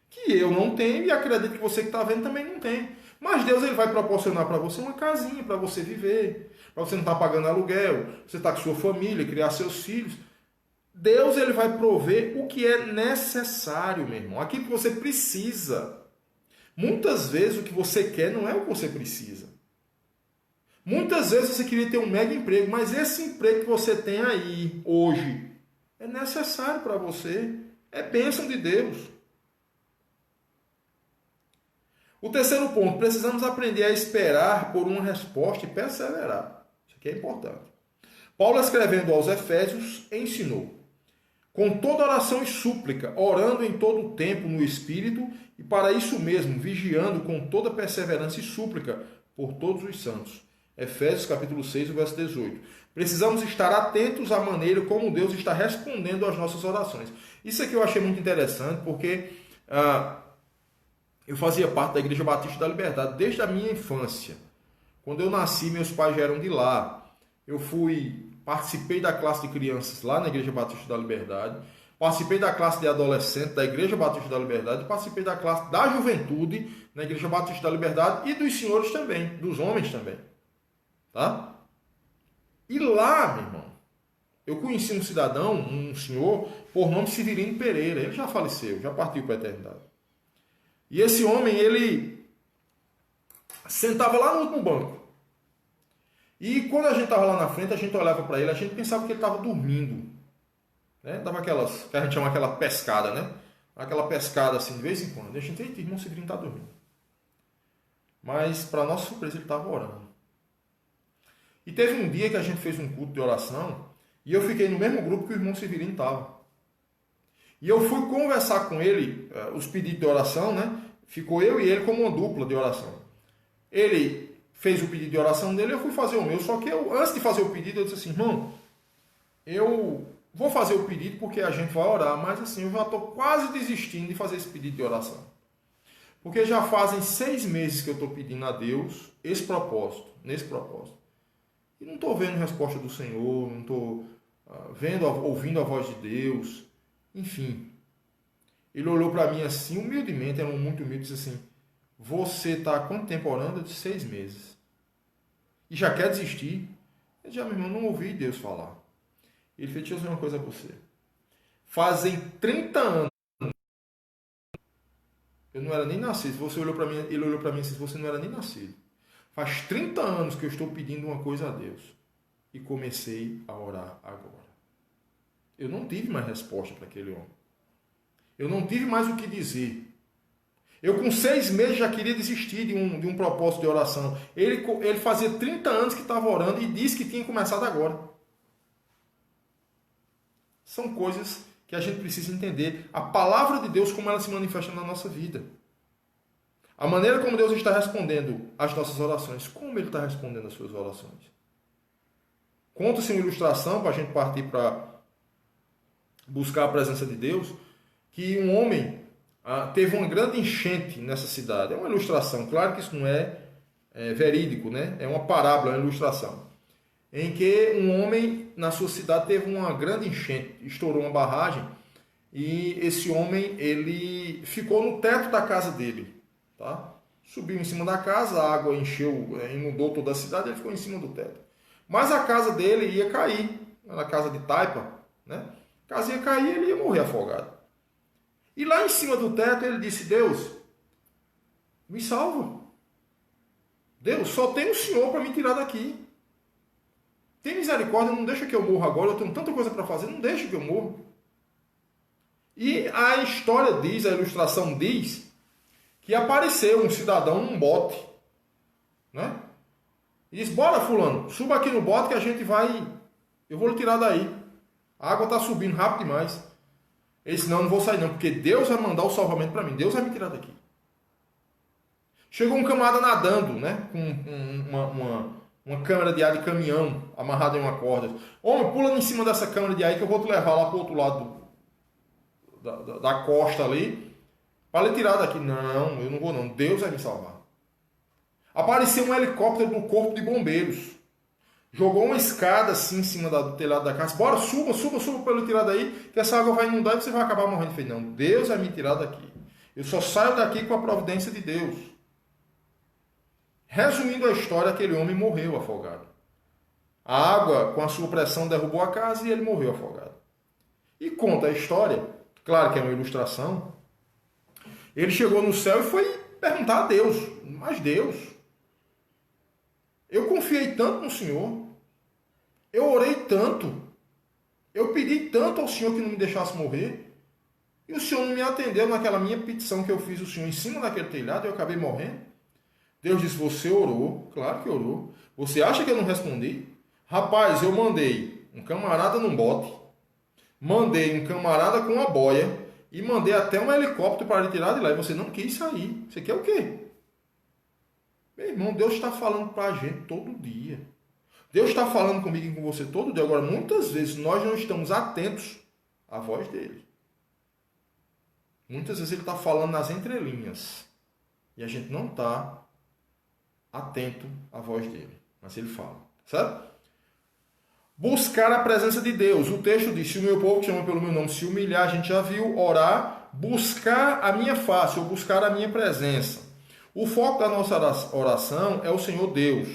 que eu não tenho e acredito que você que está vendo também não tem. Mas Deus ele vai proporcionar para você uma casinha para você viver, para você não estar pagando aluguel, você estar com sua família, criar seus filhos. Deus ele vai prover o que é necessário, meu irmão, aquilo que você precisa. Muitas vezes o que você quer não é o que você precisa. Muitas vezes você queria ter um mega emprego, mas esse emprego que você tem aí hoje é necessário para você, é bênção de Deus. O terceiro ponto, precisamos aprender a esperar por uma resposta e perseverar. Isso aqui é importante. Paulo, escrevendo aos Efésios, ensinou: com toda oração e súplica, orando em todo o tempo no Espírito, e para isso mesmo, vigiando com toda perseverança e súplica por todos os santos. Efésios capítulo 6, verso 18. Precisamos estar atentos à maneira como Deus está respondendo às nossas orações. Isso aqui eu achei muito interessante, porque eu fazia parte da Igreja Batista da Liberdade desde a minha infância. Quando eu nasci, meus pais já eram de lá. Eu participei da classe de crianças lá na Igreja Batista da Liberdade, participei da classe de adolescentes da Igreja Batista da Liberdade, participei da classe da juventude na Igreja Batista da Liberdade e dos senhores também, dos homens também. Tá? E lá, meu irmão, eu conheci um cidadão, um senhor, por nome Severino Pereira. Ele já faleceu, já partiu para a eternidade. E esse homem, ele sentava lá no último banco. E quando a gente estava lá na frente, a gente olhava para ele, a gente pensava que ele estava dormindo. né? Dava aquelas, que a gente chama aquela pescada, né? Aquela pescada assim, de vez em quando. A gente, eita, irmão Severino está dormindo. Mas, para nossa surpresa, ele estava orando. E teve um dia que a gente fez um culto de oração e eu fiquei no mesmo grupo que o irmão Severino estava. E eu fui conversar com ele, os pedidos de oração, né? Ficou eu e ele como uma dupla de oração. Ele fez o pedido de oração dele, eu fui fazer o meu. Só que eu, antes de fazer o pedido, eu disse assim, irmão, eu vou fazer o pedido porque a gente vai orar, mas assim, eu já estou quase desistindo de fazer esse pedido de oração. Porque já fazem 6 meses que eu estou pedindo a Deus esse propósito, nesse propósito. E não estou vendo resposta do Senhor, não estou ouvindo a voz de Deus, enfim. Ele olhou para mim assim, humildemente, era muito humilde, e disse assim, você está há quanto tempo orando? Eu disse, 6 meses. E já quer desistir? Eu disse, meu irmão, não ouvi Deus falar. Ele fez, deixa eu dizer uma coisa a você. Fazem 30 anos, eu não era nem nascido. Você olhou para mim, ele olhou para mim e disse, você não era nem nascido. Faz 30 anos que eu estou pedindo uma coisa a Deus. E comecei a orar agora. Eu não tive mais resposta para aquele homem. Eu não tive mais o que dizer. Eu com 6 meses já queria desistir de um propósito de oração. Ele fazia 30 anos que estava orando e disse que tinha começado agora. São coisas que a gente precisa entender. A palavra de Deus, como ela se manifesta na nossa vida. A maneira como Deus está respondendo às nossas orações. Como Ele está respondendo às suas orações? Conta-se uma ilustração, para a gente partir para buscar a presença de Deus, que um homem teve uma grande enchente nessa cidade. É uma ilustração, claro que isso não é verídico, né? É uma parábola, é uma ilustração. Em que um homem na sua cidade teve uma grande enchente, estourou uma barragem, e esse homem ele ficou no teto da casa dele. Tá? Subiu em cima da casa, a água encheu, inundou toda a cidade, ele ficou em cima do teto. Mas a casa dele ia cair, na casa de taipa, né? A casa ia cair e ele ia morrer afogado. E lá em cima do teto ele disse, Deus, me salva. Deus, só tem o Senhor para me tirar daqui. Tem misericórdia, não deixa que eu morra agora, eu tenho tanta coisa para fazer, não deixa que eu morra. E a história diz, a ilustração diz, que apareceu um cidadão num bote, né? E disse, bora fulano, suba aqui no bote que a gente vai, eu vou lhe tirar daí. A água está subindo rápido demais. Ele disse, não vou sair não, porque Deus vai mandar o salvamento para mim, Deus vai me tirar daqui. Chegou um camarada nadando, né? Com uma câmara de ar de caminhão amarrada em uma corda. Homem, pula em cima dessa câmara de ar que eu vou te levar lá para o outro lado da costa ali, para lhe tirar daqui. Não, eu não vou não. Deus vai me salvar. Apareceu um helicóptero do corpo de bombeiros. Jogou uma escada assim em cima do telhado da casa. Bora, suba para ele tirar daí, que essa água vai inundar e você vai acabar morrendo. Eu falei, não, Deus vai me tirar daqui. Eu só saio daqui com a providência de Deus. Resumindo a história, aquele homem morreu afogado. A água, com a sua pressão, derrubou a casa e ele morreu afogado. E conta a história, claro que é uma ilustração. Ele chegou no céu e foi perguntar a Deus, mas Deus, eu confiei tanto no Senhor, eu orei tanto, eu pedi tanto ao Senhor que não me deixasse morrer, e o Senhor não me atendeu naquela minha petição que eu fiz ao Senhor em cima daquele telhado e eu acabei morrendo. Deus disse, você orou, claro que orou, você acha que eu não respondi? Rapaz, eu mandei um camarada num bote, mandei um camarada com uma boia, e mandei até um helicóptero para lhe tirar de lá. E você não quis sair. Você quer o quê? Meu irmão, Deus está falando para a gente todo dia. Deus está falando comigo e com você todo dia. Agora, muitas vezes, nós não estamos atentos à voz dele. Muitas vezes ele está falando nas entrelinhas. E a gente não está atento à voz dele. Mas ele fala. Certo? Buscar a presença de Deus. O texto diz, se o meu povo que chama pelo meu nome se humilhar, a gente já viu, orar, buscar a minha face, ou buscar a minha presença. O foco da nossa oração é o Senhor Deus.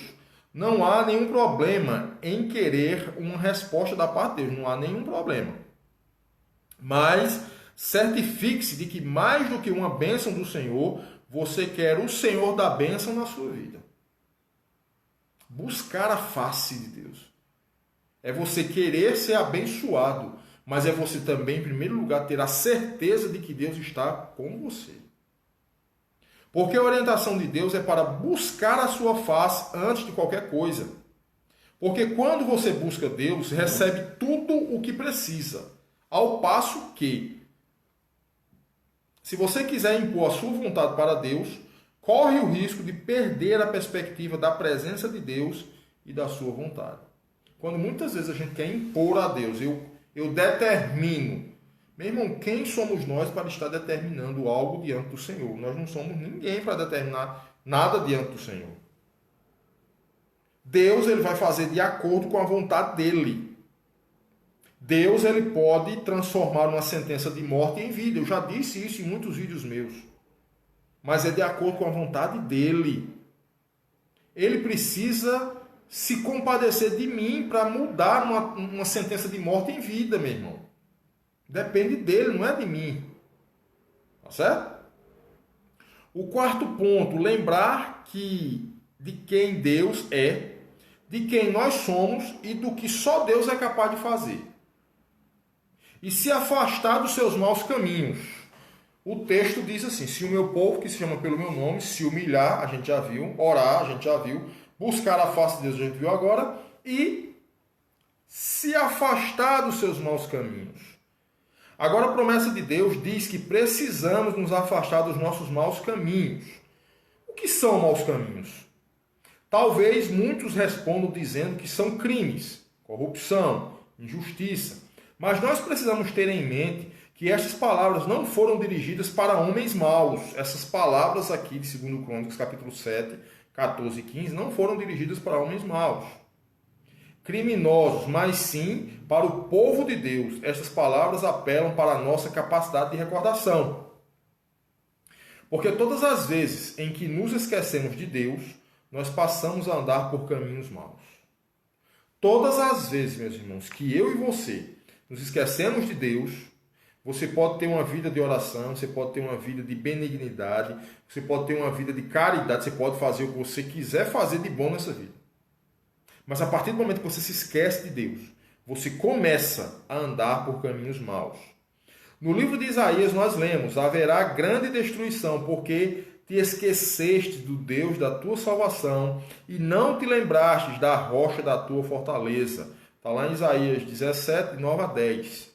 Não há nenhum problema em querer uma resposta da parte de Deus, não há nenhum problema. Mas certifique-se de que mais do que uma bênção do Senhor, você quer o Senhor da bênção na sua vida. Buscar a face de Deus. É você querer ser abençoado, mas é você também, em primeiro lugar, ter a certeza de que Deus está com você. Porque a orientação de Deus é para buscar a sua face antes de qualquer coisa. Porque quando você busca Deus, recebe tudo o que precisa. Ao passo que, se você quiser impor a sua vontade para Deus, corre o risco de perder a perspectiva da presença de Deus e da sua vontade. Quando muitas vezes a gente quer impor a Deus, eu determino. Meu irmão, quem somos nós para estar determinando algo diante do Senhor? Nós não somos ninguém para determinar nada diante do Senhor. Deus, ele vai fazer de acordo com a vontade dele. Deus, ele pode transformar uma sentença de morte em vida. Eu já disse isso em muitos vídeos meus. Mas é de acordo com a vontade dele. Ele precisa se compadecer de mim para mudar uma sentença de morte em vida, meu irmão. Depende dele, não é de mim. Tá certo? O quarto ponto, lembrar de quem Deus é, de quem nós somos e do que só Deus é capaz de fazer. E se afastar dos seus maus caminhos. O texto diz assim: se o meu povo, que se chama pelo meu nome, se humilhar, a gente já viu, orar, a gente já viu, buscar a face de Deus, a gente viu agora, e se afastar dos seus maus caminhos. Agora a promessa de Deus diz que precisamos nos afastar dos nossos maus caminhos. O que são maus caminhos? Talvez muitos respondam dizendo que são crimes, corrupção, injustiça. Mas nós precisamos ter em mente que estas palavras não foram dirigidas para homens maus. Essas palavras aqui de 2 Crônicas, capítulo 7, 14 e 15, não foram dirigidas para homens maus, criminosos, mas sim para o povo de Deus. Estas palavras apelam para a nossa capacidade de recordação. Porque todas as vezes em que nos esquecemos de Deus, nós passamos a andar por caminhos maus. Todas as vezes, meus irmãos, que eu e você nos esquecemos de Deus, você pode ter uma vida de oração, você pode ter uma vida de benignidade, você pode ter uma vida de caridade, você pode fazer o que você quiser fazer de bom nessa vida. Mas a partir do momento que você se esquece de Deus, você começa a andar por caminhos maus. No livro de Isaías nós lemos: haverá grande destruição, porque te esqueceste do Deus da tua salvação e não te lembrastes da rocha da tua fortaleza. Está lá em Isaías 17, de 9 a 10.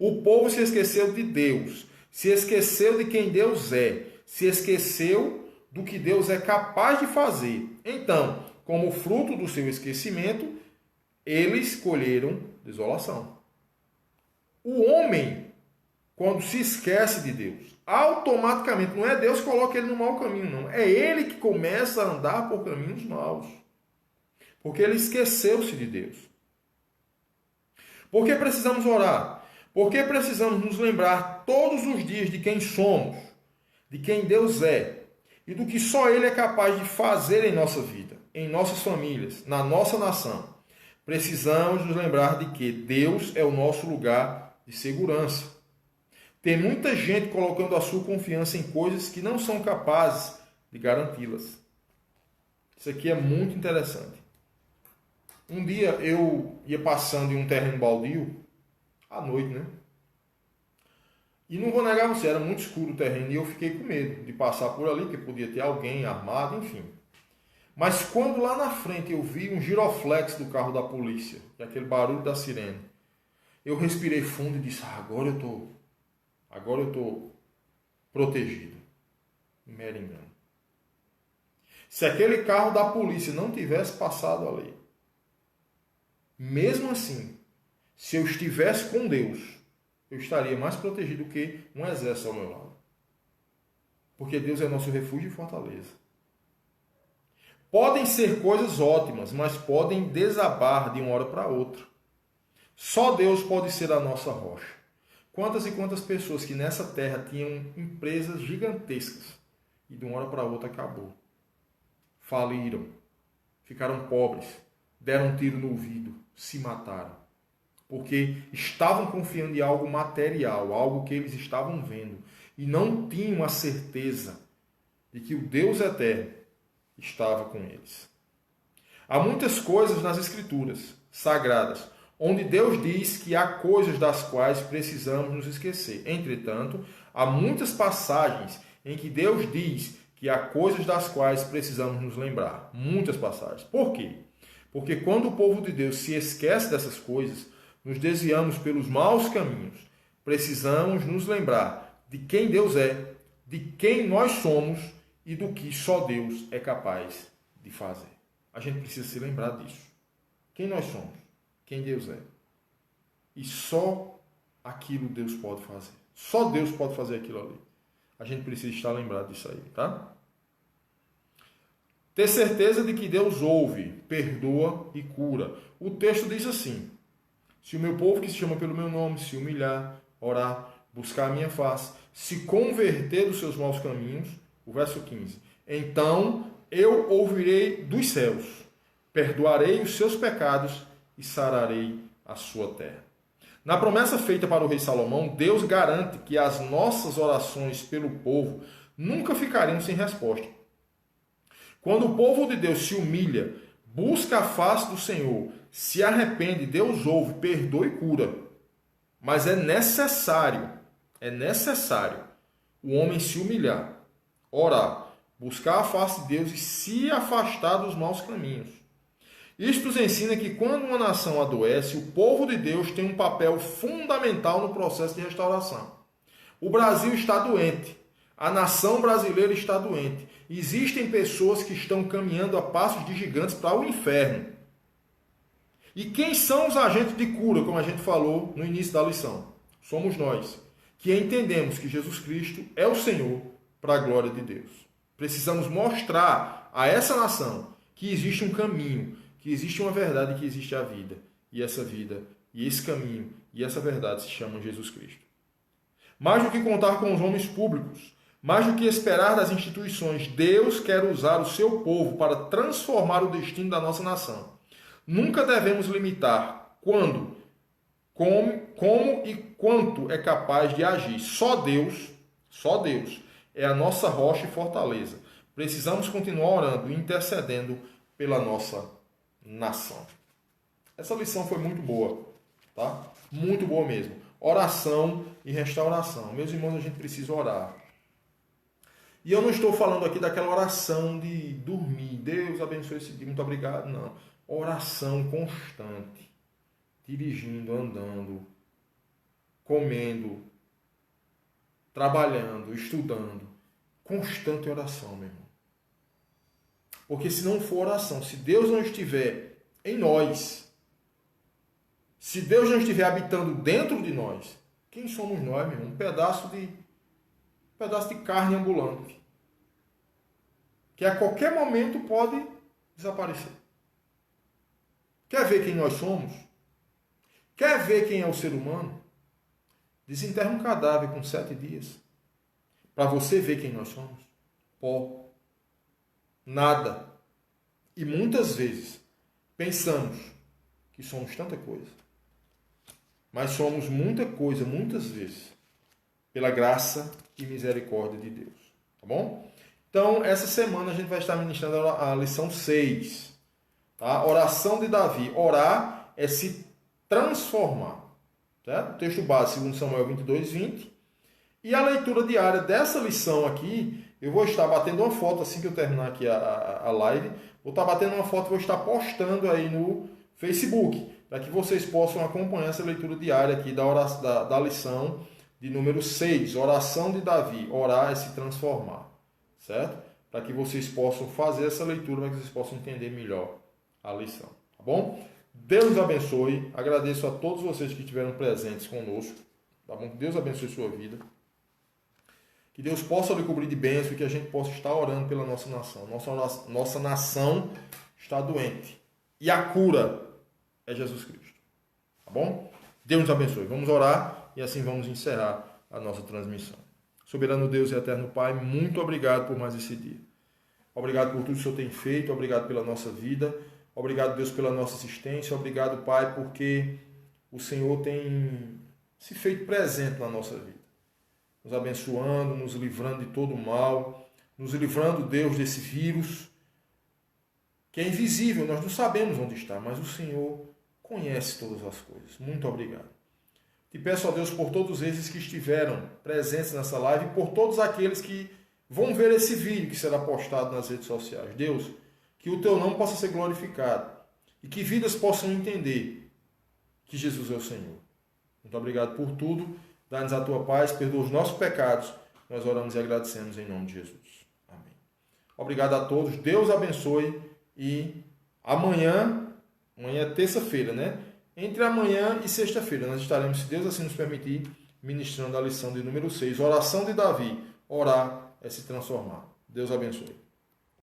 O povo se esqueceu de Deus, se esqueceu de quem Deus é, se esqueceu do que Deus é capaz de fazer. Então, como fruto do seu esquecimento, eles colheram desolação. O homem, quando se esquece de Deus, automaticamente, não é Deus que coloca ele no mau caminho, não. É ele que começa a andar por caminhos maus. Porque ele esqueceu-se de Deus. Por que precisamos orar? Porque precisamos nos lembrar todos os dias de quem somos, de quem Deus é e do que só Ele é capaz de fazer em nossa vida, em nossas famílias, na nossa nação. Precisamos nos lembrar de que Deus é o nosso lugar de segurança. Tem muita gente colocando a sua confiança em coisas que não são capazes de garanti-las. Isso aqui é muito interessante. Um dia eu ia passando em um terreno baldio, à noite, né? E não vou negar a você, era muito escuro o terreno e eu fiquei com medo de passar por ali, porque podia ter alguém armado, enfim. Mas quando lá na frente eu vi um giroflex do carro da polícia, que é aquele barulho da sirene, eu respirei fundo e disse: agora eu estou protegido. Mero engano. Se aquele carro da polícia não tivesse passado ali, mesmo assim, se eu estivesse com Deus, eu estaria mais protegido que um exército ao meu lado. Porque Deus é nosso refúgio e fortaleza. Podem ser coisas ótimas, mas podem desabar de uma hora para outra. Só Deus pode ser a nossa rocha. Quantas e quantas pessoas que nessa terra tinham empresas gigantescas e de uma hora para outra acabou. Faliram, ficaram pobres, deram um tiro no ouvido, se mataram. Porque estavam confiando em algo material, algo que eles estavam vendo, e não tinham a certeza de que o Deus eterno estava com eles. Há muitas coisas nas Escrituras sagradas, onde Deus diz que há coisas das quais precisamos nos esquecer. Entretanto, há muitas passagens em que Deus diz que há coisas das quais precisamos nos lembrar. Muitas passagens. Por quê? Porque quando o povo de Deus se esquece dessas coisas, nos desviamos pelos maus caminhos. Precisamos nos lembrar de quem Deus é, de quem nós somos e do que só Deus é capaz de fazer. A gente precisa se lembrar disso. Quem nós somos, quem Deus é. E só aquilo Deus pode fazer. Só Deus pode fazer aquilo ali. A gente precisa estar lembrado disso aí, tá? Ter certeza de que Deus ouve, perdoa e cura. O texto diz assim: se o meu povo que se chama pelo meu nome se humilhar, orar, buscar a minha face, se converter dos seus maus caminhos, o verso 15, então eu ouvirei dos céus, perdoarei os seus pecados e sararei a sua terra. Na promessa feita para o rei Salomão, Deus garante que as nossas orações pelo povo nunca ficariam sem resposta. Quando o povo de Deus se humilha, busca a face do Senhor, se arrepende, Deus ouve, perdoa e cura. Mas é necessário o homem se humilhar, orar, buscar a face de Deus e se afastar dos maus caminhos. Isto nos ensina que quando uma nação adoece, o povo de Deus tem um papel fundamental no processo de restauração. O Brasil está doente. A nação brasileira está doente. Existem pessoas que estão caminhando a passos de gigantes para o inferno. E quem são os agentes de cura, como a gente falou no início da lição? Somos nós, que entendemos que Jesus Cristo é o Senhor para a glória de Deus. Precisamos mostrar a essa nação que existe um caminho, que existe uma verdade, que existe a vida. E essa vida, e esse caminho, e essa verdade se chamam Jesus Cristo. Mais do que contar com os homens públicos, mais do que esperar das instituições, Deus quer usar o seu povo para transformar o destino da nossa nação. Nunca devemos limitar quando, como e quanto é capaz de agir. Só Deus é a nossa rocha e fortaleza. Precisamos continuar orando e intercedendo pela nossa nação. Essa lição foi muito boa, tá? Muito boa mesmo. Oração e restauração. Meus irmãos, a gente precisa orar. E eu não estou falando aqui daquela oração de dormir. Deus abençoe esse dia, muito obrigado. Não. Oração constante. Dirigindo, andando, comendo, trabalhando, estudando. Constante oração, meu irmão. Porque se não for oração, se Deus não estiver em nós, se Deus não estiver habitando dentro de nós, quem somos nós, meu irmão? Um pedaço de carne ambulante, que a qualquer momento pode desaparecer. Quer ver quem nós somos? Quer ver quem é o ser humano? Desenterra um cadáver com 7 dias, para você ver quem nós somos. Pó. Nada. E muitas vezes pensamos que somos tanta coisa, mas somos muita coisa, muitas vezes, pela graça e misericórdia de Deus. Tá bom? Então, essa semana a gente vai estar ministrando a lição 6. Tá? Oração de Davi. Orar é se transformar. Certo? O texto base, 2 Samuel 22, 20. E a leitura diária dessa lição aqui, eu vou estar batendo uma foto assim que eu terminar aqui a live. Vou estar batendo uma foto e vou estar postando aí no Facebook, para que vocês possam acompanhar essa leitura diária aqui da lição de número 6, oração de Davi. Orar é se transformar, certo? Para que vocês possam fazer essa leitura, para que vocês possam entender melhor a lição, tá bom? Deus abençoe, agradeço a todos vocês que estiveram presentes conosco, tá bom? Deus abençoe sua vida. Que Deus possa lhe cobrir de bênção e que a gente possa estar orando pela nossa nação. Nossa nação está doente. E a cura é Jesus Cristo. Tá bom? Deus nos abençoe. Vamos orar e assim vamos encerrar a nossa transmissão. Soberano Deus e eterno Pai, muito obrigado por mais esse dia. Obrigado por tudo que o Senhor tem feito. Obrigado pela nossa vida. Obrigado, Deus, pela nossa assistência. Obrigado, Pai, porque o Senhor tem se feito presente na nossa vida. Nos abençoando, nos livrando de todo o mal, nos livrando, Deus, desse vírus que é invisível, nós não sabemos onde está, mas o Senhor conhece todas as coisas. Muito obrigado. Te peço a Deus por todos esses que estiveram presentes nessa live e por todos aqueles que vão ver esse vídeo que será postado nas redes sociais. Deus, que o teu nome possa ser glorificado e que vidas possam entender que Jesus é o Senhor. Muito obrigado por tudo. Dá-nos a tua paz, perdoa os nossos pecados. Nós oramos e agradecemos em nome de Jesus. Amém. Obrigado a todos. Deus abençoe e amanhã é terça-feira, né? Entre amanhã e sexta-feira nós estaremos, se Deus assim nos permitir, ministrando a lição de número 6. Oração de Davi. Orar é se transformar. Deus abençoe.